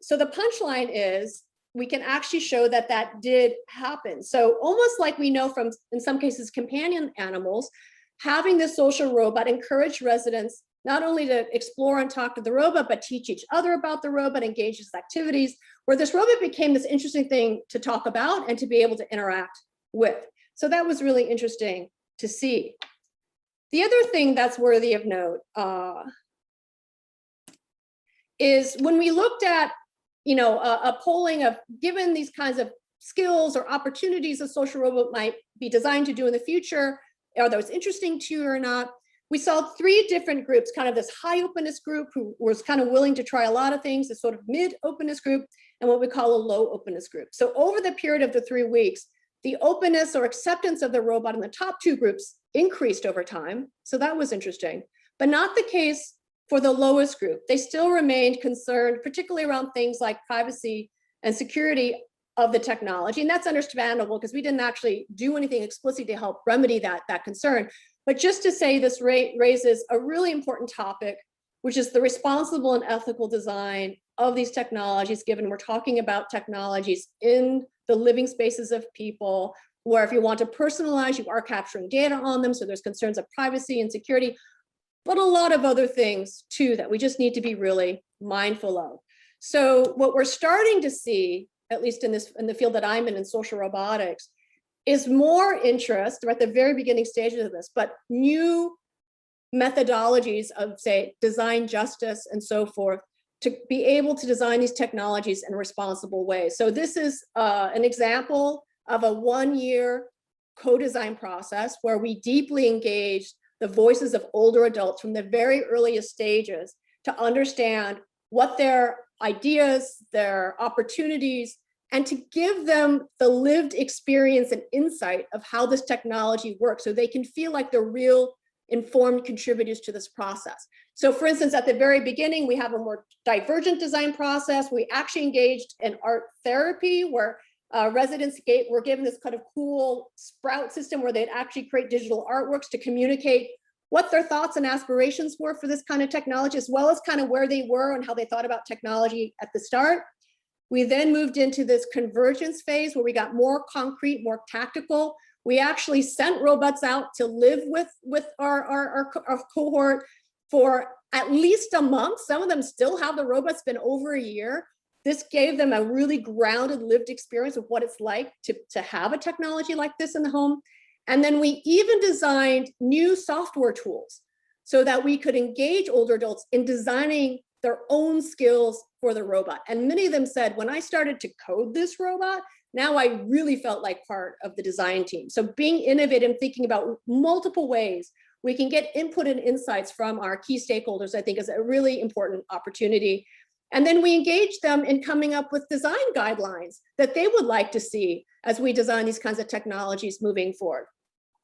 [SPEAKER 9] so the punchline is, we can actually show that that did happen. So almost like we know from, in some cases, companion animals, having this social robot encourage residents not only to explore and talk to the robot, but teach each other about the robot, engage in activities, where this robot became this interesting thing to talk about and to be able to interact with. So that was really interesting to see. The other thing that's worthy of note is when we looked at a polling of, given these kinds of skills or opportunities a social robot might be designed to do in the future, are those interesting to you or not? We saw three different groups, kind of this high openness group who was kind of willing to try a lot of things, a sort of mid openness group, and what we call a low openness group. So over the period of the 3 weeks, the openness or acceptance of the robot in the top two groups increased over time. So that was interesting, but not the case for the lowest group. They still remained concerned, particularly around things like privacy and security of the technology. And that's understandable because we didn't actually do anything explicitly to help remedy that concern. But just to say, this raises a really important topic, which is the responsible and ethical design of these technologies, given we're talking about technologies in the living spaces of people, where if you want to personalize, you are capturing data on them. So there's concerns of privacy and security, but a lot of other things too that we just need to be really mindful of. So what we're starting to see, at least in the field that I'm in social robotics, is more interest. We're at the very beginning stages of this, but new methodologies of, say, design justice and so forth, to be able to design these technologies in responsible ways. So this is an example of a 1-year co-design process where we deeply engaged the voices of older adults from the very earliest stages to understand what their ideas, their opportunities, and to give them the lived experience and insight of how this technology works so they can feel like they're real informed contributors to this process. So for instance, at the very beginning, we have a more divergent design process. We actually engaged in art therapy where residents were given this kind of cool sprout system where they'd actually create digital artworks to communicate what their thoughts and aspirations were for this kind of technology, as well as kind of where they were and how they thought about technology at the start. We then moved into this convergence phase where we got more concrete, more tactical. We actually sent robots out to live with our cohort for at least a month. Some of them still have the robots, been over a year. This gave them a really grounded lived experience of what it's like to have a technology like this in the home. And then we even designed new software tools so that we could engage older adults in designing their own skills for the robot. And many of them said, when I started to code this robot, now I really felt like part of the design team. So being innovative, thinking about multiple ways we can get input and insights from our key stakeholders, I think is a really important opportunity. And then we engage them in coming up with design guidelines that they would like to see as we design these kinds of technologies moving forward.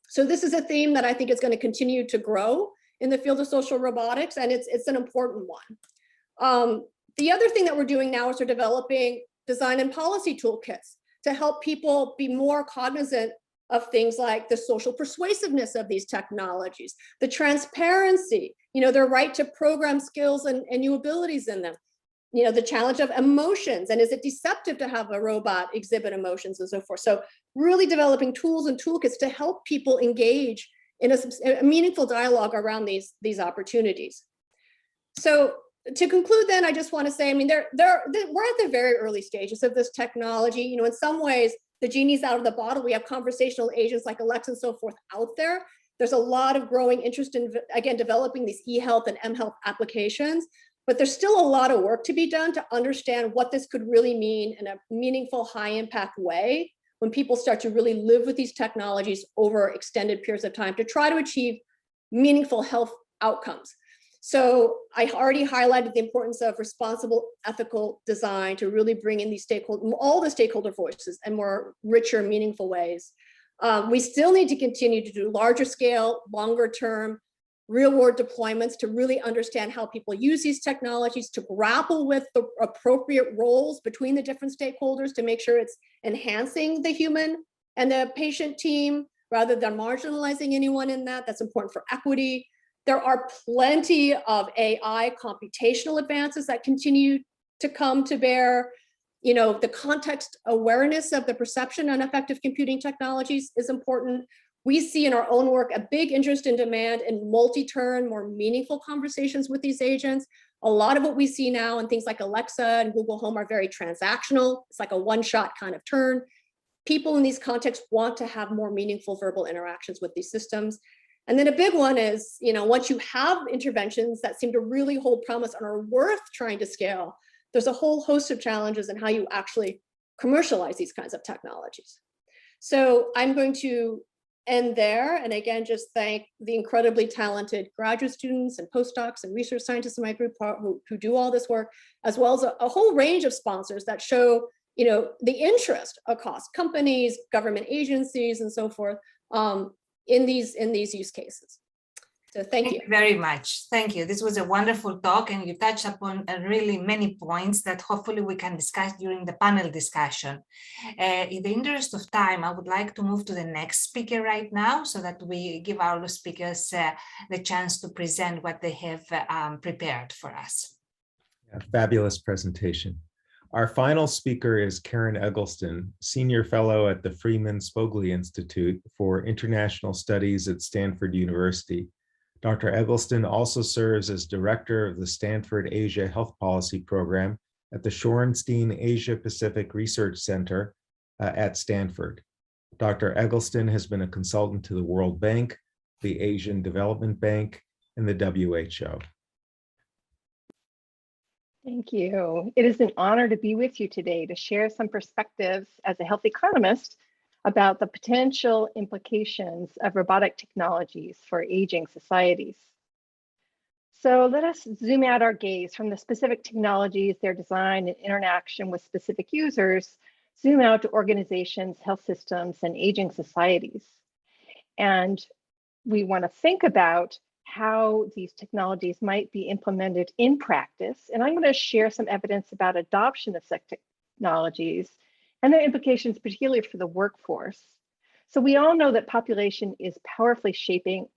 [SPEAKER 9] So this is a theme that I think is going to continue to grow in the field of social robotics, and it's an important one. The other thing that we're doing now is we're developing design and policy toolkits to help people be more cognizant of things like the social persuasiveness of these technologies, the transparency, their right to program skills and new abilities in them, the challenge of emotions, and is it deceptive to have a robot exhibit emotions and so forth. So really developing tools and toolkits to help people engage in a meaningful dialogue around these opportunities. So to conclude then, I just want to say, we're at the very early stages of this technology. In some ways, the genie's out of the bottle. We have conversational agents like Alexa and so forth out there. There's a lot of growing interest in, again, developing these e-health and m-health applications, but there's still a lot of work to be done to understand what this could really mean in a meaningful, high impact way when people start to really live with these technologies over extended periods of time to try to achieve meaningful health outcomes. So I already highlighted the importance of responsible ethical design to really bring in these all the stakeholder voices in more richer, meaningful ways. We still need to continue to do larger scale, longer term, real world deployments to really understand how people use these technologies, to grapple with the appropriate roles between the different stakeholders to make sure it's enhancing the human and the patient team rather than marginalizing anyone in that. That's important for equity. There are plenty of AI computational advances that continue to come to bear. The context awareness of the perception and effective computing technologies is important. We see in our own work a big interest and demand in multi-turn, more meaningful conversations with these agents. A lot of what we see now in things like Alexa and Google Home are very transactional. It's like a one-shot kind of turn. People in these contexts want to have more meaningful verbal interactions with these systems. And then a big one is, once you have interventions that seem to really hold promise and are worth trying to scale, there's a whole host of challenges in how you actually commercialize these kinds of technologies. So I'm going to end there. And again, just thank the incredibly talented graduate students and postdocs and research scientists in my group who do all this work, as well as a whole range of sponsors that show, the interest across companies, government agencies, and so forth in these use cases. So thank you
[SPEAKER 2] very much. Thank you. This was a wonderful talk, and you touched upon really many points that hopefully we can discuss during the panel discussion. In the interest of time, I would like to move to the next speaker right now so that we give our speakers the chance to present what they have prepared for us.
[SPEAKER 1] Yeah, fabulous presentation. Our final speaker is Karen Eggleston, Senior Fellow at the Freeman Spogli Institute for International Studies at Stanford University. Dr. Eggleston also serves as Director of the Stanford Asia Health Policy Program at the Shorenstein Asia Pacific Research Center at Stanford. Dr. Eggleston has been a consultant to the World Bank, the Asian Development Bank, and the WHO.
[SPEAKER 15] Thank you. It is an honor to be with you today to share some perspectives as a health economist about the potential implications of robotic technologies for aging societies. So let us zoom out our gaze from the specific technologies, their design and interaction with specific users, zoom out to organizations, health systems, and aging societies. And we want to think about how these technologies might be implemented in practice. And I'm going to share some evidence about adoption of such technologies and their implications, particularly for the workforce. So we all know that population aging is powerfully shaping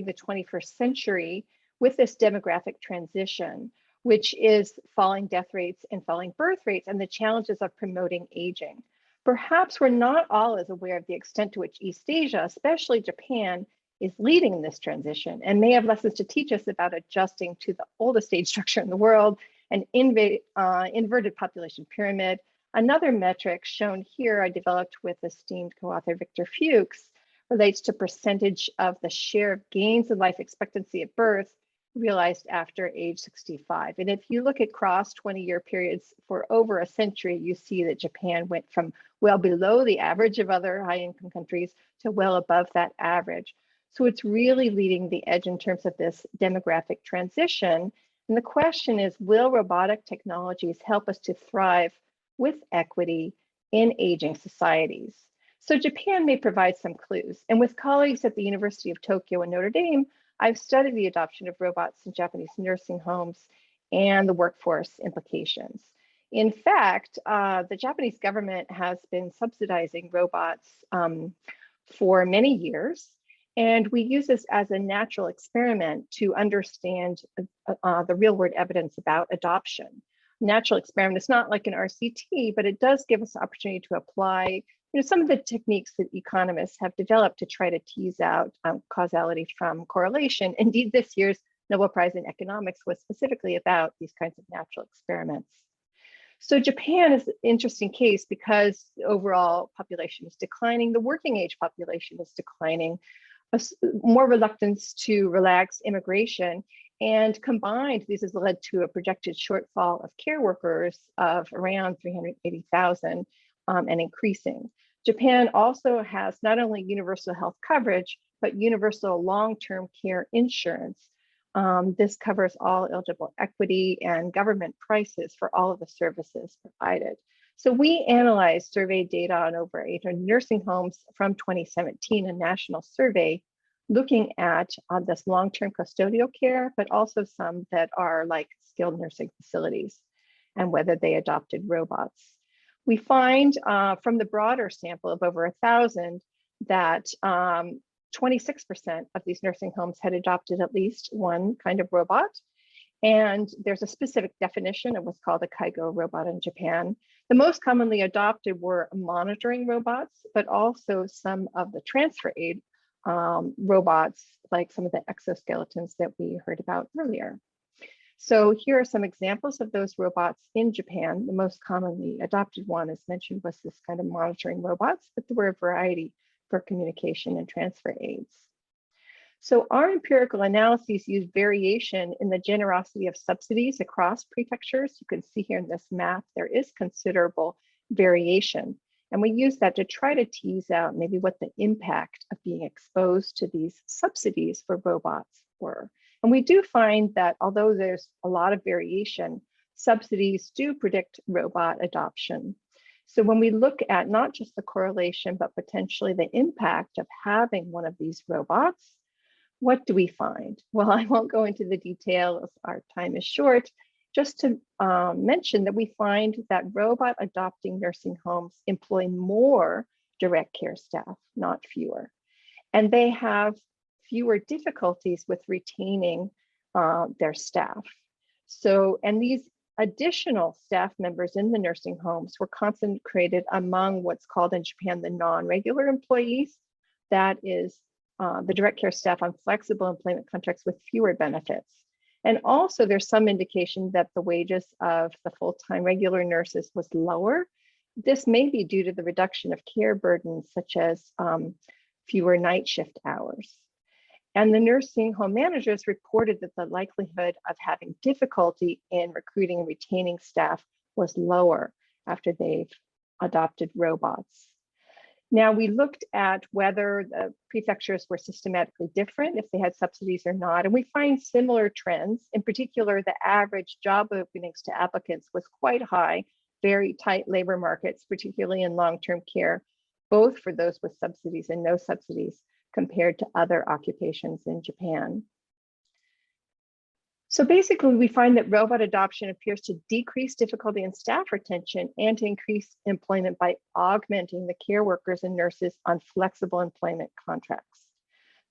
[SPEAKER 15] the 21st century with this demographic transition, which is falling death rates and falling birth rates and the challenges of promoting aging. Perhaps we're not all as aware of the extent to which East Asia, especially Japan, is leading in this transition and may have lessons to teach us about adjusting to the oldest age structure in the world, an inverted population pyramid. Another metric shown here I developed with esteemed co-author Victor Fuchs relates to percentage of the share of gains in life expectancy at birth realized after age 65. And if you look at cross 20-year periods for over a century, you see that Japan went from well below the average of other high-income countries to well above that average. So it's really leading the edge in terms of this demographic transition. And the question is, will robotic technologies help us to thrive with equity in aging societies? So Japan may provide some clues. And with colleagues at the University of Tokyo and Notre Dame, I've studied the adoption of robots in Japanese nursing homes and the workforce implications. In fact, the Japanese government has been subsidizing robots for many years. And we use this as a natural experiment to understand the real world evidence about adoption. Natural experiment, it's not like an RCT, but it does give us an opportunity to apply some of the techniques that economists have developed to try to tease out causality from correlation. Indeed, this year's Nobel Prize in Economics was specifically about these kinds of natural experiments. So Japan is an interesting case because the overall population is declining, the working age population is declining, more reluctance to relax immigration, and combined, this has led to a projected shortfall of care workers of around 380,000 and increasing. Japan also has not only universal health coverage, but universal long-term care insurance. This covers all eligible equity and government prices for all of the services provided. So we analyzed survey data on over 800 nursing homes from 2017, a national survey, looking at this long-term custodial care, but also some that are like skilled nursing facilities and whether they adopted robots. We find from the broader sample of over 1,000 that 26% of these nursing homes had adopted at least one kind of robot. And there's a specific definition of what's called a Kaigo robot in Japan. The most commonly adopted were monitoring robots, but also some of the transfer aid robots, like some of the exoskeletons that we heard about earlier. So here are some examples of those robots in Japan. The most commonly adopted one, as mentioned, was this kind of monitoring robots, but there were a variety for communication and transfer aids. So our empirical analyses use variation in the generosity of subsidies across prefectures. You can see here in this map, there is considerable variation. And we use that to try to tease out maybe what the impact of being exposed to these subsidies for robots were. And we do find that although there's a lot of variation, subsidies do predict robot adoption. So when we look at not just the correlation, but potentially the impact of having one of these robots, what do we find? Well, I won't go into the details, our time is short, just to mention that we find that robot adopting nursing homes employ more direct care staff, not fewer. And they have fewer difficulties with retaining their staff. So, and these additional staff members in the nursing homes were concentrated among what's called in Japan the non-regular employees. That is the direct care staff on flexible employment contracts with fewer benefits. And also there's some indication that the wages of the full-time regular nurses was lower. This may be due to the reduction of care burdens such as fewer night shift hours. And the nursing home managers reported that the likelihood of having difficulty in recruiting and retaining staff was lower after they've adopted robots. Now, we looked at whether the prefectures were systematically different, if they had subsidies or not, and we find similar trends. In particular, the average job openings to applicants was quite high, very tight labor markets, particularly in long-term care, both for those with subsidies and no subsidies, compared to other occupations in Japan. So basically, we find that robot adoption appears to decrease difficulty in staff retention and to increase employment by augmenting the care workers and nurses on flexible employment contracts.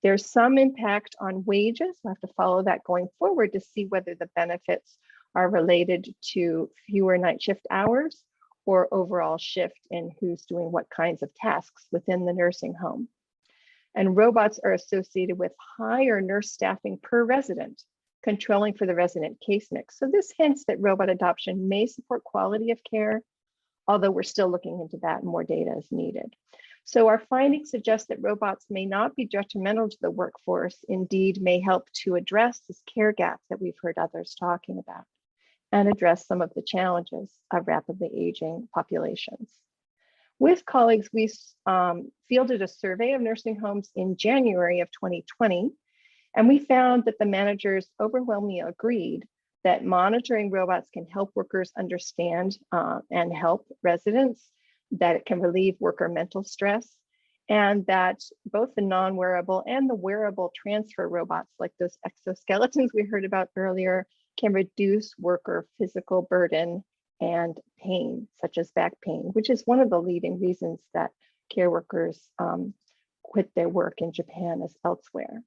[SPEAKER 15] There's some impact on wages. We'll have to follow that going forward to see whether the benefits are related to fewer night shift hours or overall shift in who's doing what kinds of tasks within the nursing home. And robots are associated with higher nurse staffing per resident, controlling for the resident case mix. So this hints that robot adoption may support quality of care, although we're still looking into that and more data is needed. So our findings suggest that robots may not be detrimental to the workforce, indeed may help to address this care gap that we've heard others talking about and address some of the challenges of rapidly aging populations. With colleagues, we fielded a survey of nursing homes in January of 2020, and we found that the managers overwhelmingly agreed that monitoring robots can help workers understand and help residents, that it can relieve worker mental stress, and that both the non-wearable and the wearable transfer robots, like those exoskeletons we heard about earlier, can reduce worker physical burden and pain, such as back pain, which is one of the leading reasons that care workers quit their work in Japan as elsewhere.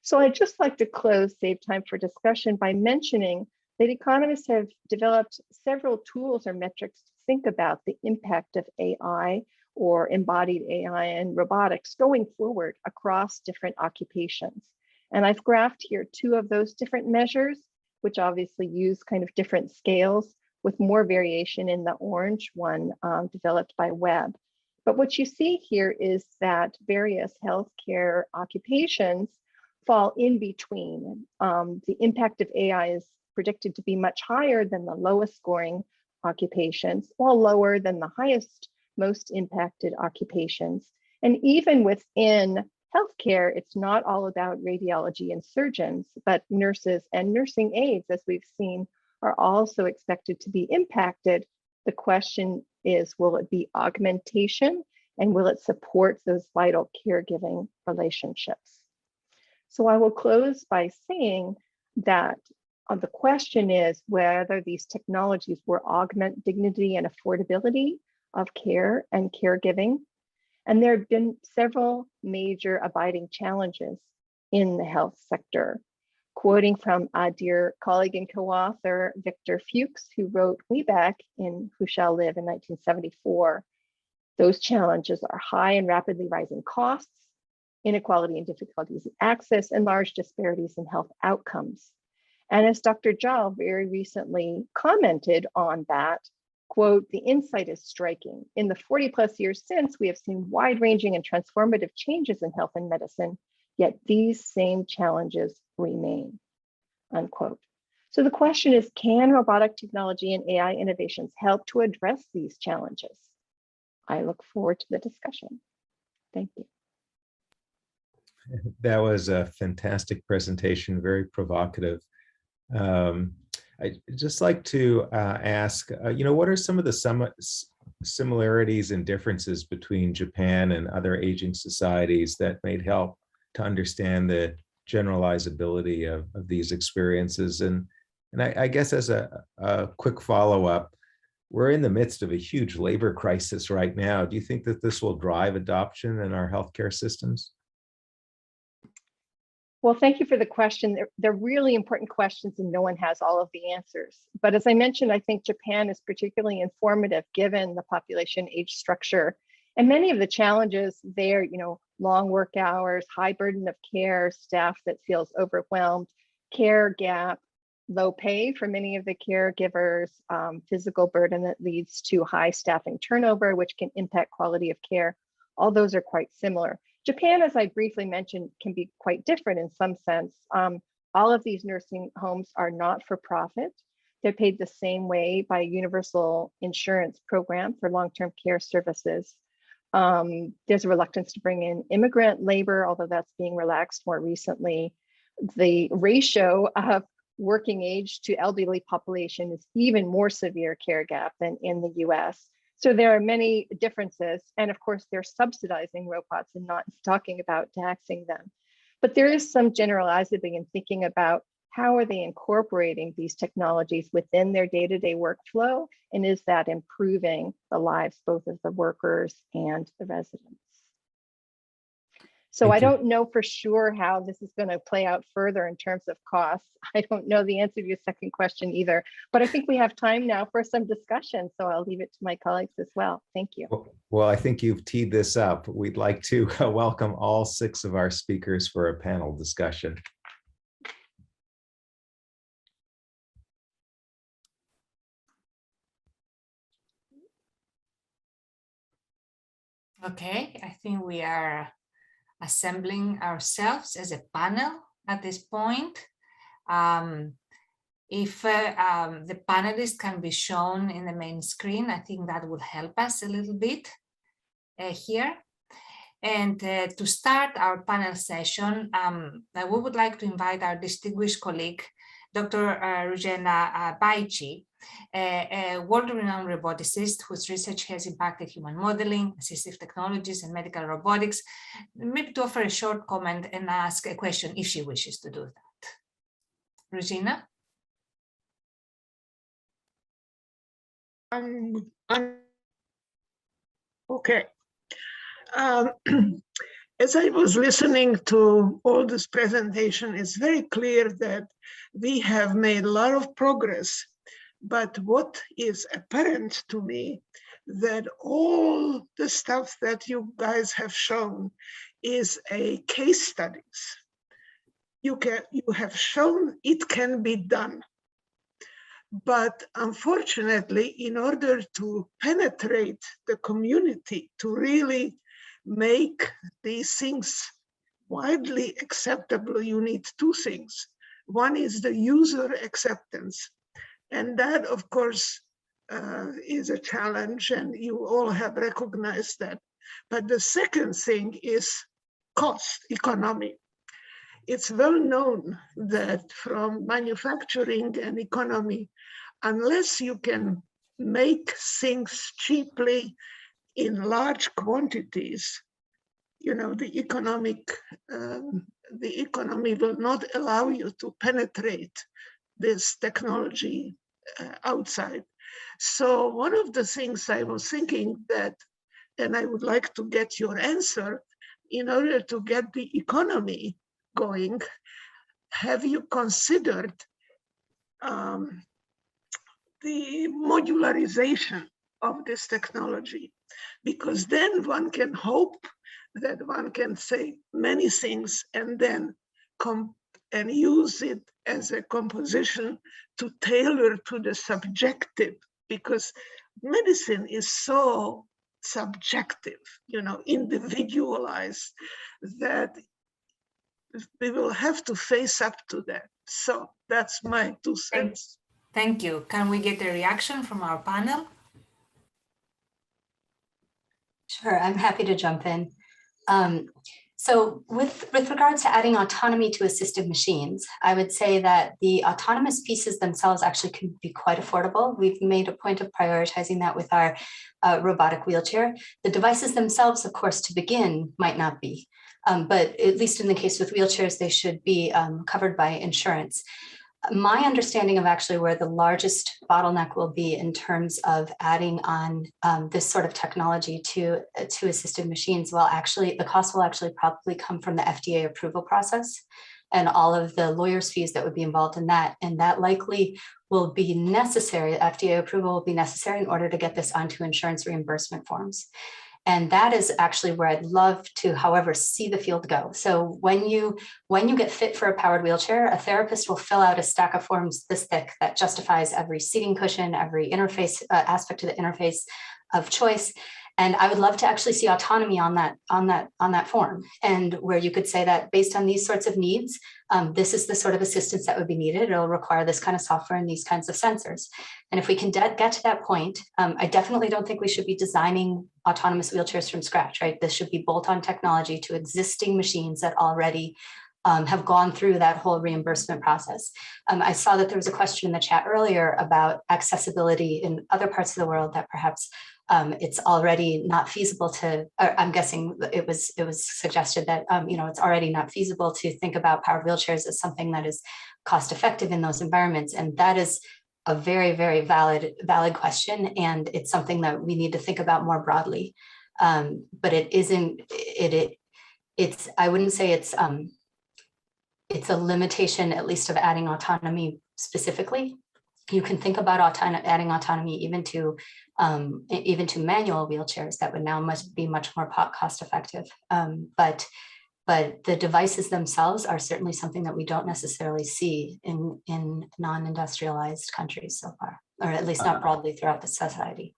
[SPEAKER 15] So I'd just like to close, save time for discussion, by mentioning that economists have developed several tools or metrics to think about the impact of AI or embodied AI and robotics going forward across different occupations. And I've graphed here two of those different measures, which obviously use kind of different scales, with more variation in the orange one developed by Webb. But what you see here is that various healthcare occupations fall in between. The impact of AI is predicted to be much higher than the lowest scoring occupations, while lower than the highest, most impacted occupations. And even within healthcare, it's not all about radiology and surgeons, but nurses and nursing aides, as we've seen, are also expected to be impacted. The question is, will it be augmentation and will it support those vital caregiving relationships? So I will close by saying that the question is whether these technologies will augment dignity and affordability of care and caregiving. And there have been several major abiding challenges in the health sector. Quoting from a dear colleague and co-author, Victor Fuchs, who wrote way back in Who Shall Live in 1974, those challenges are high and rapidly rising costs, inequality and difficulties in access, and large disparities in health outcomes. And as Dr. Jal very recently commented on that, quote, the insight is striking. In the 40 plus years since, we have seen wide-ranging and transformative changes in health and medicine, yet these same challenges remain, unquote. So the question is, can robotic technology and AI innovations help to address these challenges? I look forward to the discussion. Thank you.
[SPEAKER 1] That was a fantastic presentation, very provocative. I'd just like to ask, what are some of the similarities and differences between Japan and other aging societies that may help to understand the generalizability of these experiences? And I guess as a quick follow-up, we're in the midst of a huge labor crisis right now. Do you think that this will drive adoption in our healthcare systems?
[SPEAKER 15] Well, thank you for the question. They're really important questions and no one has all of the answers. But as I mentioned, I think Japan is particularly informative given the population age structure and many of the challenges there, long work hours, high burden of care, staff that feels overwhelmed, care gap, low pay for many of the caregivers, physical burden that leads to high staffing turnover, which can impact quality of care. All those are quite similar. Japan, as I briefly mentioned, can be quite different in some sense. All of these nursing homes are not for profit. They're paid the same way by a universal insurance program for long-term care services. There's a reluctance to bring in immigrant labor, although that's being relaxed more recently. The ratio of working age to elderly population is even more severe care gap than in the US. So there are many differences. And of course, they're subsidizing robots and not talking about taxing them. But there is some generalizability in thinking about how are they incorporating these technologies within their day-to-day workflow? And is that improving the lives both of the workers and the residents? So I don't know for sure how this is going to play out further in terms of costs. I don't know the answer to your second question either, but I think we have time now for some discussion. So I'll leave it to my colleagues as well. Thank you.
[SPEAKER 1] Well, I think you've teed this up. We'd like to welcome all 6 of our speakers for a panel discussion.
[SPEAKER 2] Okay, I think we are assembling ourselves as a panel at this point. If the panelists can be shown in the main screen, I think that will help us a little bit here. And to start our panel session, we would like to invite our distinguished colleague, Dr. Rujena Baichi, a world-renowned roboticist whose research has impacted human modeling, assistive technologies, and medical robotics, maybe to offer a short comment and ask a question if she wishes to do that. Rujena?
[SPEAKER 13] Okay. As I was listening to all this presentation, it's very clear that we have made a lot of progress. But what is apparent to me, that all the stuff that you guys have shown is a case studies. You have shown it can be done. But unfortunately, in order to penetrate the community, to really make these things widely acceptable, you need 2 things. One is the user acceptance. And that, of course, is a challenge, and you all have recognized that. But the second thing is cost, economy. It's well known that from manufacturing and economy, unless you can make things cheaply in large quantities, the economy will not allow you to penetrate this technology outside. So one of the things I was thinking that, and I would like to get your answer, in order to get the economy going, have you considered the modularization of this technology? Because then one can hope that one can say many things and then and use it as a composition to tailor to the subjective, because medicine is so subjective, individualized, that we will have to face up to that. So that's my 2 cents.
[SPEAKER 2] Thank you. Can we get a reaction from our panel?
[SPEAKER 6] Sure, I'm happy to jump in. So with regards to adding autonomy to assistive machines, I would say that the autonomous pieces themselves actually can be quite affordable. We've made a point of prioritizing that with our robotic wheelchair. The devices themselves, of course, to begin, might not be, but at least in the case with wheelchairs, they should be covered by insurance. My understanding of actually where the largest bottleneck will be in terms of adding on this sort of technology to assistive machines, well, actually, the cost will actually probably come from the FDA approval process. and all of the lawyers' fees that would be involved in that. And that likely will be necessary, FDA approval will be necessary in order to get this onto insurance reimbursement forms. And that is actually where I'd love to, however, see the field go. So when you get fit for a powered wheelchair, a therapist will fill out a stack of forms this thick that justifies every seating cushion, every interface aspect of the interface of choice. And I would love to actually see autonomy on that form, and where you could say that based on these sorts of needs, this is the sort of assistance that would be needed. It'll require this kind of software and these kinds of sensors. And if we can get to that point, I definitely don't think we should be designing autonomous wheelchairs from scratch, right? This should be bolt-on technology to existing machines that already have gone through that whole reimbursement process. I saw that there was a question in the chat earlier about accessibility in other parts of the world that perhaps it's already not feasible to, I'm guessing it was suggested that, it's already not feasible to think about powered wheelchairs as something that is cost effective in those environments. And that is a very, very valid question. And it's something that we need to think about more broadly. But it isn't, it's, I wouldn't say it's a limitation, at least of adding autonomy specifically. You can think about adding autonomy even to manual wheelchairs that would now must be much more cost effective. But the devices themselves are certainly something that we don't necessarily see in non-industrialized countries so far, or at least not broadly throughout the society.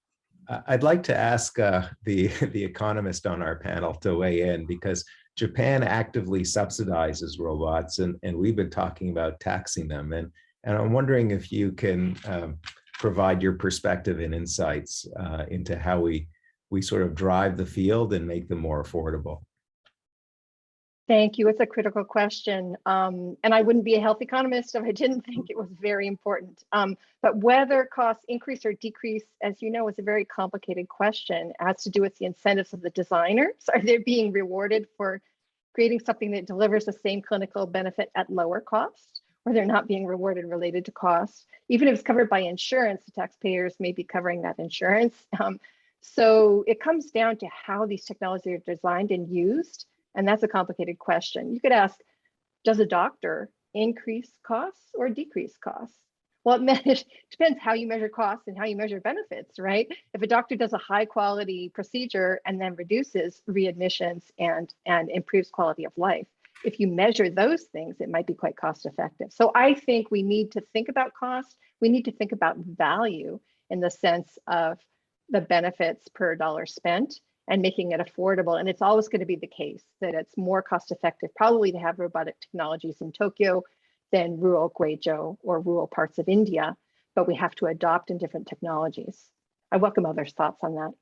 [SPEAKER 1] I'd like to ask the economist on our panel to weigh in, because Japan actively subsidizes robots, and we've been talking about taxing them. And I'm wondering if you can provide your perspective and insights into how we sort of drive the field and make them more affordable.
[SPEAKER 15] Thank you. It's a critical question. And I wouldn't be a health economist if I didn't think it was very important. But whether costs increase or decrease, as you know, is a very complicated question. It has to do with the incentives of the designers. Are they being rewarded for creating something that delivers the same clinical benefit at lower cost, or they're not being rewarded related to cost? Even if it's covered by insurance, the taxpayers may be covering that insurance. So it comes down to how these technologies are designed and used. And that's a complicated question. You could ask, does a doctor increase costs or decrease costs? Well, it depends how you measure costs and how you measure benefits, right? If a doctor does a high quality procedure and then reduces readmissions and improves quality of life, if you measure those things, it might be quite cost effective. So I think we need to think about cost. We need to think about value in the sense of the benefits per dollar spent and making it affordable. And it's always going to be the case that it's more cost effective probably to have robotic technologies in Tokyo than rural Guizhou or rural parts of India, but we have to adopt in different technologies. I welcome others' thoughts on that.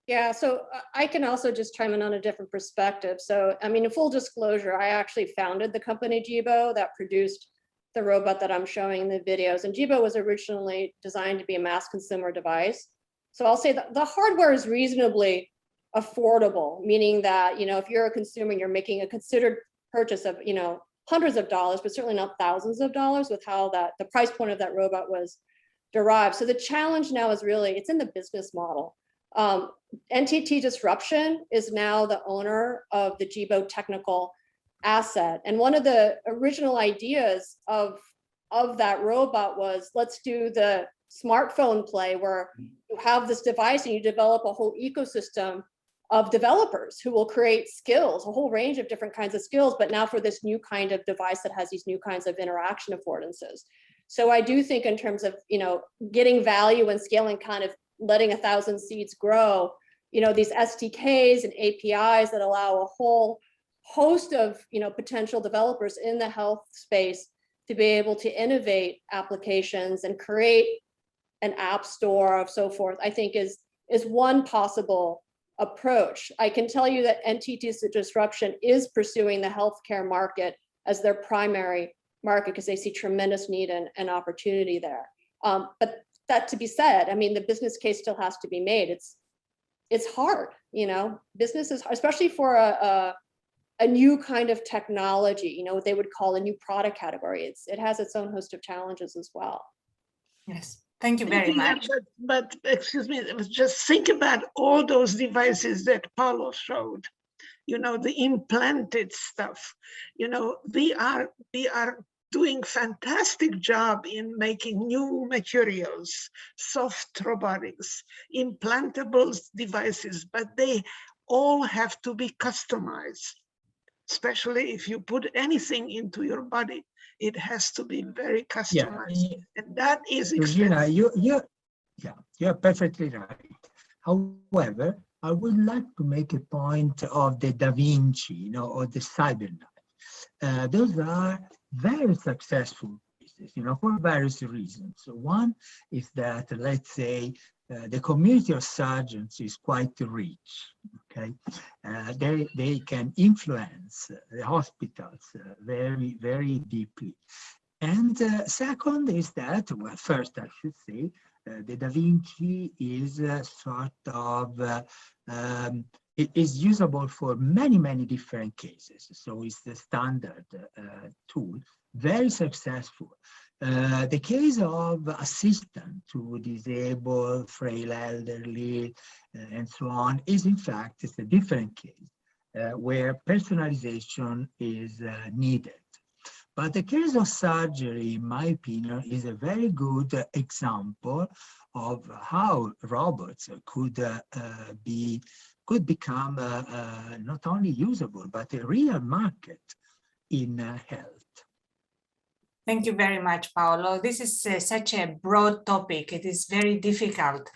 [SPEAKER 9] Yeah, so I can also just chime in on a different perspective. So, I mean, in full disclosure, I actually founded the company Jibo that produced the robot that I'm showing in the videos. And Jibo was originally designed to be a mass consumer device. So I'll say that the hardware is reasonably affordable, meaning that, if you're a consumer, you're making a considered purchase of, hundreds of dollars, but certainly not thousands of dollars with how the price point of that robot was derived. So the challenge now is really, it's in the business model. NTT Disruption is now the owner of the Jibo technical asset. And one of the original ideas of that robot was, let's do the smartphone play where you have this device and you develop a whole ecosystem of developers who will create skills, a whole range of different kinds of skills, but now for this new kind of device that has these new kinds of interaction affordances. So I do think in terms of, getting value and scaling, kind of letting 1,000 seeds grow, these SDKs and APIs that allow a whole host of, potential developers in the health space to be able to innovate applications and create an app store of so forth, I think is one possible approach. I can tell you that NTT Disruption is pursuing the healthcare market as their primary market because they see tremendous need and opportunity there. But that to be said, I mean, the business case still has to be made. It's hard, business is, especially for a new kind of technology, what they would call a new product category. It has its own host of challenges as well.
[SPEAKER 2] Yes. Thank you very much.
[SPEAKER 13] But excuse me, just think about all those devices that Paolo showed. you know, the implanted stuff. You know, we are doing fantastic job in making new materials, soft robotics, implantable devices, but they all have to be customized. Especially if you put anything into your body, it has to be very customized, and that is
[SPEAKER 3] Regina,
[SPEAKER 13] expensive.
[SPEAKER 3] you're perfectly right. However, I would like to make a point of the Da Vinci, you know, or the cyberknife. Those are very successful pieces, you know, for various reasons. So one is that, let's say, the community of surgeons is quite rich. Okay, they can influence the hospitals very, very deeply. And second is that, well, first I should say, the Da Vinci is sort of, it is usable for many, many different cases. So it's the standard tool, very successful. The case of assistant to disabled, frail elderly, and so on is in fact, it's a different case where personalization is needed. But the case of surgery, in my opinion, is a very good example of how robots could become not only usable, but a real market in health.
[SPEAKER 2] Thank you very much, Paolo. This is such a broad topic. It is very difficult.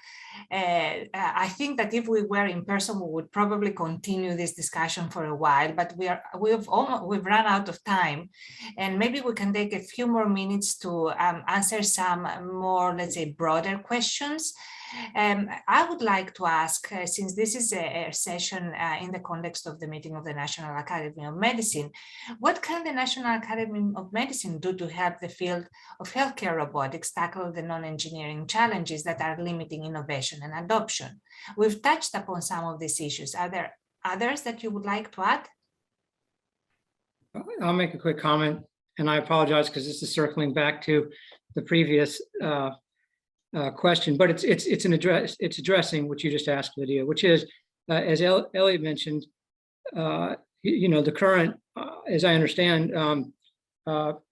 [SPEAKER 2] I think that if we were in person, we would probably continue this discussion for a while, but we've run out of time, and maybe we can take a few more minutes to answer some more, let's say, broader questions. I would like to ask, since this is a session in the context of the meeting of the National Academy of Medicine, what can the National Academy of Medicine do to help the field of healthcare robotics tackle the non-engineering challenges that are limiting innovation and adoption? We've touched upon some of these issues. Are there others that you would like to add?
[SPEAKER 5] I'll make a quick comment, and I apologize because this is circling back to the previous question, but it's addressing what you just asked, Lydia, which is, as Elliot mentioned, you know, the current, as I understand,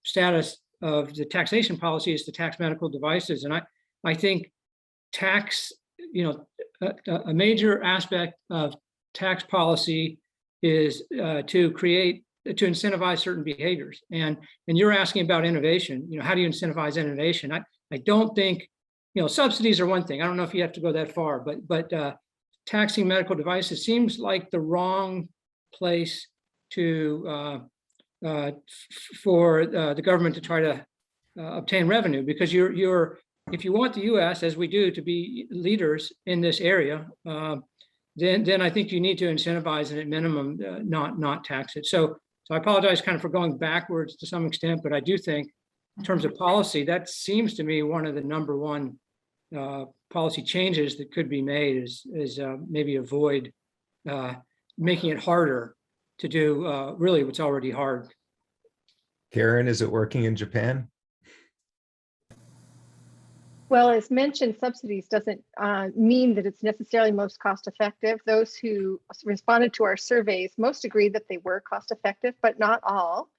[SPEAKER 5] status of the taxation policy is to tax medical devices, and I think tax, you know, a major aspect of tax policy is to incentivize certain behaviors, and you're asking about innovation. You know, how do you incentivize innovation? I don't think, you know, subsidies are one thing. I don't know if you have to go that far, but taxing medical devices seems like the wrong place to for the government to try to obtain revenue, because if you want the U.S., as we do, to be leaders in this area, then I think you need to incentivize and at minimum not tax it. So I apologize kind of for going backwards to some extent, but I do think in terms of policy, that seems to me one of the number one policy changes that could be made is maybe avoid making it harder to do really what's already hard.
[SPEAKER 1] Karen, is it working in Japan?
[SPEAKER 15] Well, as mentioned, subsidies doesn't mean that it's necessarily most cost effective. Those who responded to our surveys most agreed that they were cost effective, but not all.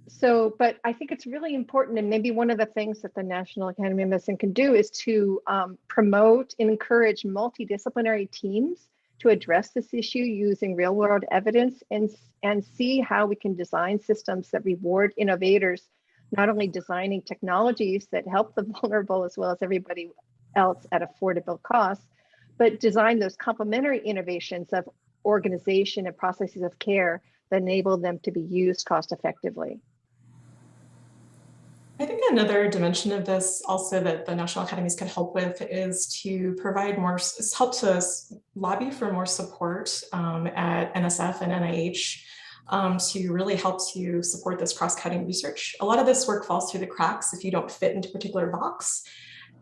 [SPEAKER 15] So, but I think it's really important, and maybe one of the things that the National Academy of Medicine can do is to promote and encourage multidisciplinary teams to address this issue using real world evidence and see how we can design systems that reward innovators, not only designing technologies that help the vulnerable as well as everybody else at affordable costs, but design those complementary innovations of organization and processes of care that enable them to be used cost effectively.
[SPEAKER 7] I think another dimension of this also that the National Academies could help with is to provide help to lobby for more support at NSF and NIH to really help to support this cross-cutting research. A lot of this work falls through the cracks if you don't fit into a particular box.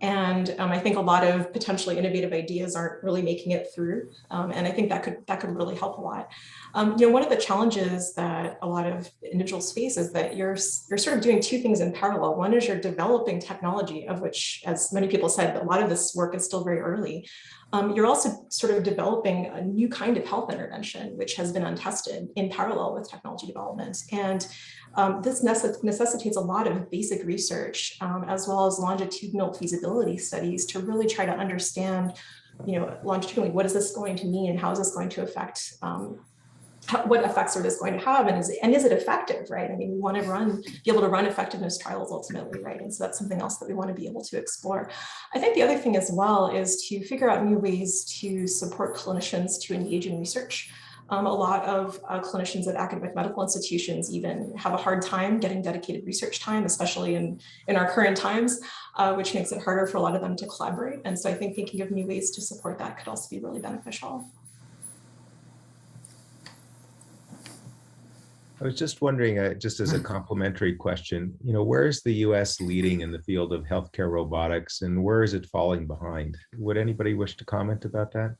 [SPEAKER 7] And I think a lot of potentially innovative ideas aren't really making it through. And I think that could really help a lot. You know, one of the challenges that a lot of individuals face is that you're sort of doing two things in parallel. One is you're developing technology, of which, as many people said, a lot of this work is still very early. You're also sort of developing a new kind of health intervention, which has been untested in parallel with technology development. And this necessitates a lot of basic research, as well as longitudinal feasibility studies to really try to understand, longitudinally, what is this going to mean and how is this going to affect what effects are this going to have, and is it effective, right? I mean, we want to be able to run effectiveness trials ultimately, right? And so that's something else that we want to be able to explore. I think the other thing as well is to figure out new ways to support clinicians to engage in research. A lot of clinicians at academic medical institutions even have a hard time getting dedicated research time, especially in our current times, which makes it harder for a lot of them to collaborate. And so I think thinking of new ways to support that could also be really beneficial.
[SPEAKER 1] I was just wondering, just as a complementary question, where is the US leading in the field of healthcare robotics, and where is it falling behind? Would anybody wish to comment about that?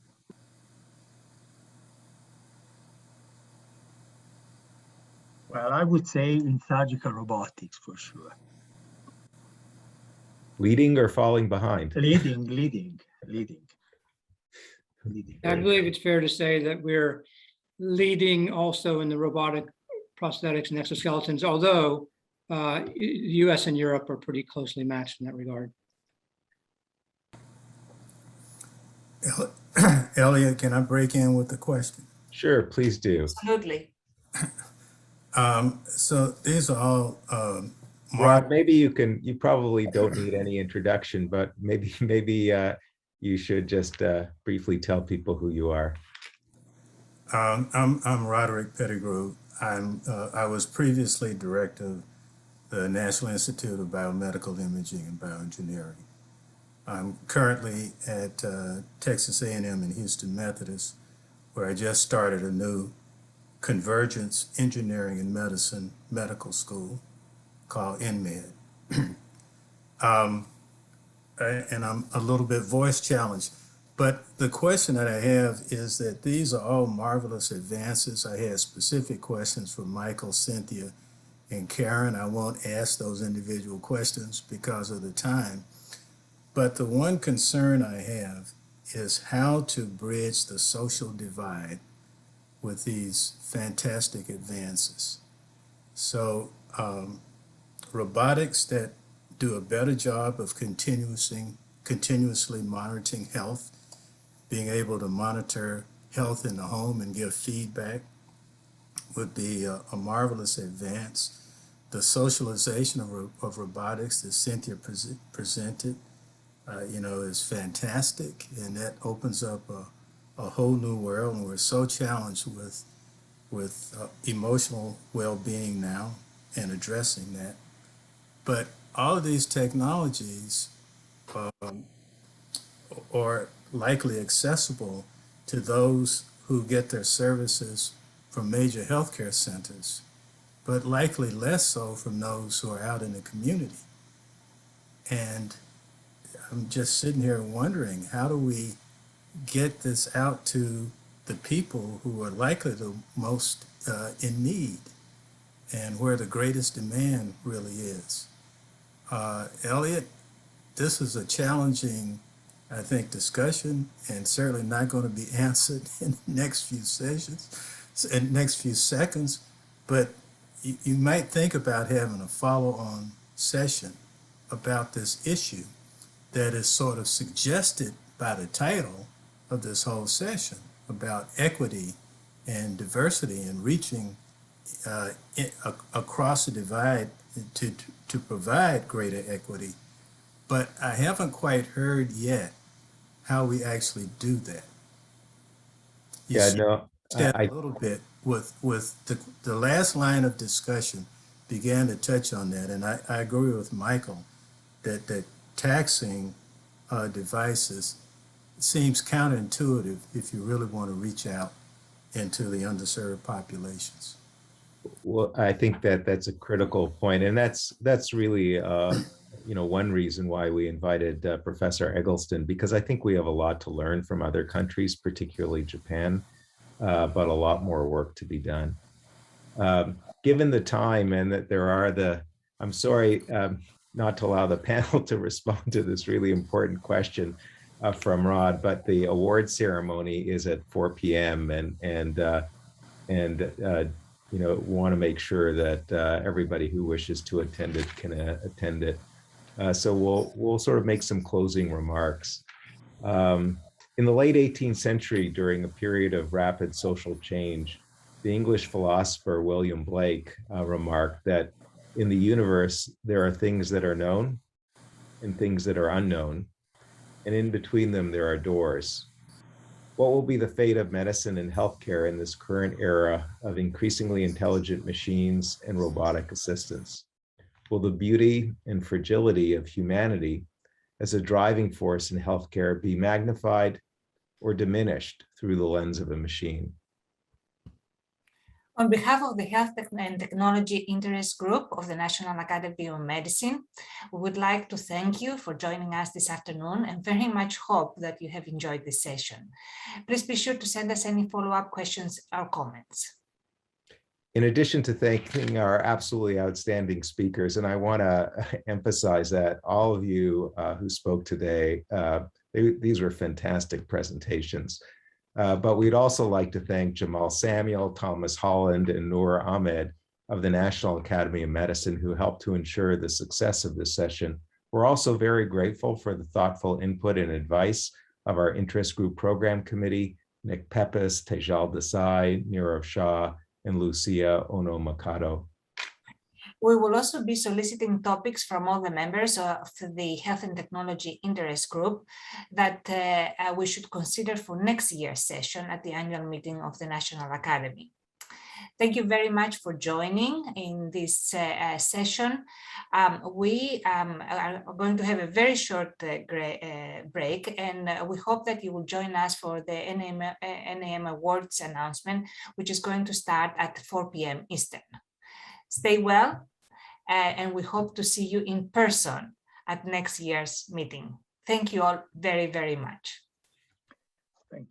[SPEAKER 3] Well, I would say in surgical robotics for sure.
[SPEAKER 1] Leading or falling behind?
[SPEAKER 3] Leading.
[SPEAKER 5] I believe it's fair to say that we're leading also in the robotic prosthetics and exoskeletons, although the US and Europe are pretty closely matched in that regard.
[SPEAKER 16] Elliot, can I break in with a question?
[SPEAKER 1] Sure, please do.
[SPEAKER 2] Absolutely.
[SPEAKER 16] So these are all
[SPEAKER 1] Rod, maybe you probably don't need any introduction, but maybe you should just briefly tell people who you are.
[SPEAKER 16] I'm Roderick Pettigrew. I was previously director of the National Institute of Biomedical Imaging and Bioengineering. I'm currently at Texas A&M and Houston Methodist, where I just started a new Convergence Engineering and Medicine medical school called InMed. And I'm a little bit voice challenged. But the question that I have is that these are all marvelous advances. I had specific questions for Michael, Cynthia, and Karen. I won't ask those individual questions because of the time. But the one concern I have is how to bridge the social divide with these fantastic advances. So robotics that do a better job of continuously monitoring health, being able to monitor health in the home and give feedback would be a marvelous advance. The socialization of robotics that Cynthia presented, is fantastic, and that opens up a whole new world. And we're so challenged with emotional well-being now and addressing that. But all of these technologies are likely accessible to those who get their services from major healthcare centers, but likely less so from those who are out in the community. And I'm just sitting here wondering, how do we get this out to the people who are likely the most in need and where the greatest demand really is? Elliot, this is a challenging, I think, discussion, and certainly not going to be answered in the next few seconds, but you might think about having a follow-on session about this issue that is sort of suggested by the title of this whole session about equity and diversity and reaching across the divide to provide greater equity. But I haven't quite heard yet how we actually do that. A little bit with the last line of discussion began to touch on that, and I agree with Michael that taxing devices seems counterintuitive if you really want to reach out into the underserved populations.
[SPEAKER 1] Well, I think that's a critical point, and that's really one reason why we invited Professor Eggleston, because I think we have a lot to learn from other countries, particularly Japan, but a lot more work to be done. Given the time and that there are I'm sorry not to allow the panel to respond to this really important question, from Rod, but the award ceremony is at 4 p.m. You know, want to make sure that everybody who wishes to attend it can attend it. So we'll sort of make some closing remarks. In the late 18th century, during a period of rapid social change, the English philosopher William Blake remarked that in the universe, there are things that are known and things that are unknown, and in between them, there are doors. What will be the fate of medicine and healthcare in this current era of increasingly intelligent machines and robotic assistance? Will the beauty and fragility of humanity as a driving force in healthcare be magnified or diminished through the lens of a machine?
[SPEAKER 2] On behalf of the Health and Technology Interest Group of the National Academy of Medicine, we would like to thank you for joining us this afternoon and very much hope that you have enjoyed this session. Please be sure to send us any follow-up questions or comments.
[SPEAKER 1] In addition to thanking our absolutely outstanding speakers, and I want to emphasize that all of you who spoke today, these were fantastic presentations. But we'd also like to thank Jamal Samuel, Thomas Holland, and Noor Ahmed of the National Academy of Medicine who helped to ensure the success of this session. We're also very grateful for the thoughtful input and advice of our Interest Group Program Committee, Nick Pepis, Tejal Desai, Nirav Shah, and Lucia Ono Makado.
[SPEAKER 2] We will also be soliciting topics from all the members of the Health and Technology Interest Group that we should consider for next year's session at the annual meeting of the National Academy. Thank you very much for joining in this session. We are going to have a very short break, and we hope that you will join us for the NAM Awards announcement, which is going to start at 4 p.m. Eastern. Stay well, and we hope to see you in person at next year's meeting. Thank you all very, very much.
[SPEAKER 3] Thank you.